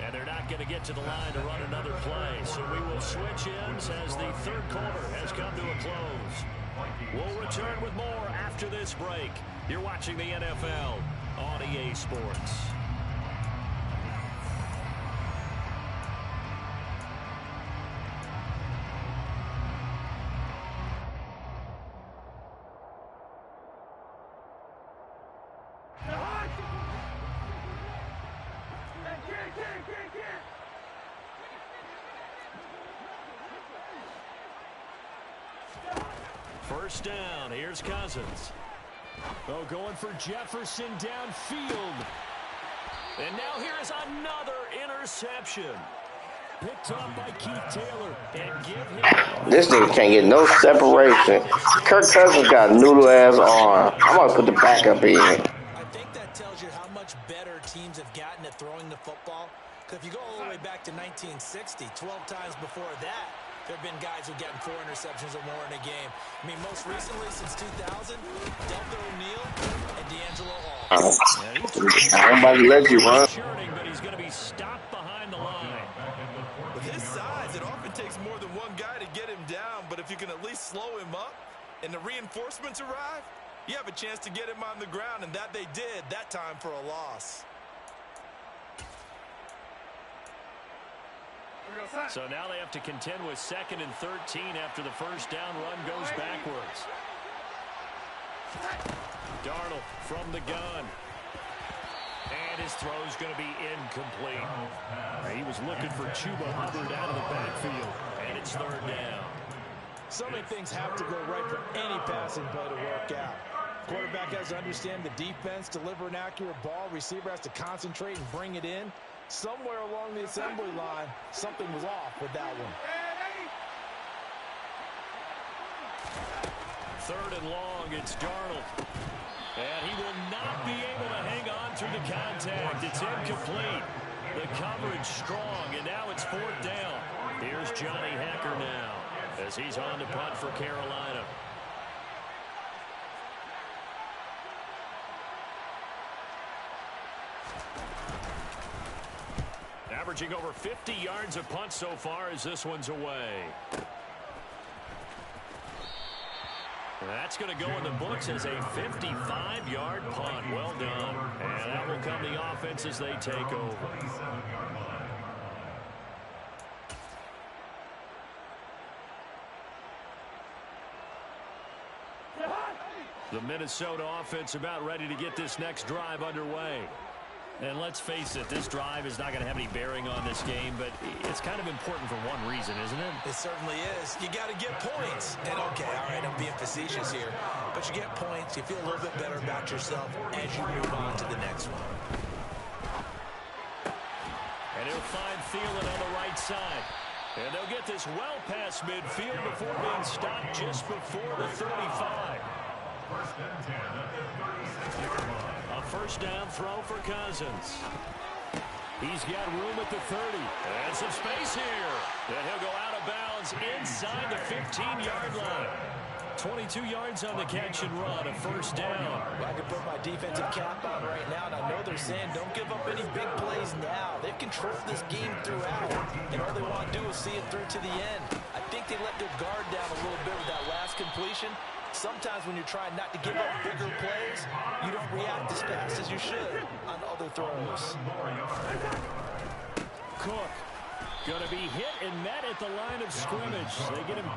And they're not going to get to the line to run another play. So we will switch ends as the 3rd quarter has come to a close. We'll return with more after this break. You're watching the NFL on EA Sports. First down, here's Cousins. Oh, going for Jefferson downfield. And now here is another interception. Picked up by Keith Taylor. And give him...
This nigga can't get no separation. Kirk Cousins got a noodle-ass arm. I'm going to put the backup in.
I think that tells you how much better teams have gotten at throwing the football. Because if you go all the way back to 1960, 12 times before that, there have been guys who've gotten 4 interceptions or more in a game. I mean, most recently, since 2000, Delta O'Neal and D'Angelo Hall.
Nobody let you run.
But he's going to be stopped behind the line.
With his size, it often takes more than one guy to get him down, but if you can at least slow him up and the reinforcements arrive, you have a chance to get him on the ground, and that they did that time for a loss.
So now they have to contend with 2nd and 13 after the first down run goes backwards. Darnold from the gun. And his throw is going to be incomplete. He was looking for Chuba Hubbard out of the backfield. And it's 3rd down.
So many things have to go right for any passing play to work out. Quarterback has to understand the defense, deliver an accurate ball. Receiver has to concentrate and bring it in. Somewhere along the assembly line, something was off with that one.
3rd and long, it's Darnold. And he will not be able to hang on through the contact. It's incomplete. The coverage strong, and now it's 4th down. Here's Johnny Hecker now as he's on to punt for Carolina. Averaging over 50 yards a punt so far as this one's away. That's going to go in the books as a 55-yard punt. Well done. And that will come the offense as they take over. The Minnesota offense about ready to get this next drive underway. And let's face it, this drive is not going to have any bearing on this game, but it's kind of important for one reason, isn't it?
It certainly is. You got to get points. And okay, all right, I'm being facetious here. But you get points, you feel a little bit better about yourself as you move on to the next one.
And he'll find Thielen on the right side. And they'll get this well past midfield before being stopped just before the 35.
First and 10 at the 36-yard line.
A first down throw for Cousins. He's got room at the 30. And some space here. And he'll go out of bounds inside the 15-yard line. 22 yards on the catch and run, a first down.
Well, I can put my defensive cap on right now, and I know they're saying don't give up any big plays now. They've controlled this game throughout, and all they want to do is see it through to the end. I think they let their guard down a little bit with that last completion. Sometimes when you're trying not to give up bigger plays, you don't react as fast as you should on other throws.
Cook going to be hit and met at the line of scrimmage. They get him.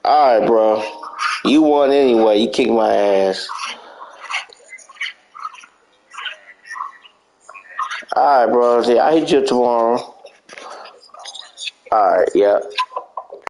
All right, bro. You won anyway. You kicked my ass. All right, bro. See, I'll hit you tomorrow. All right, yeah.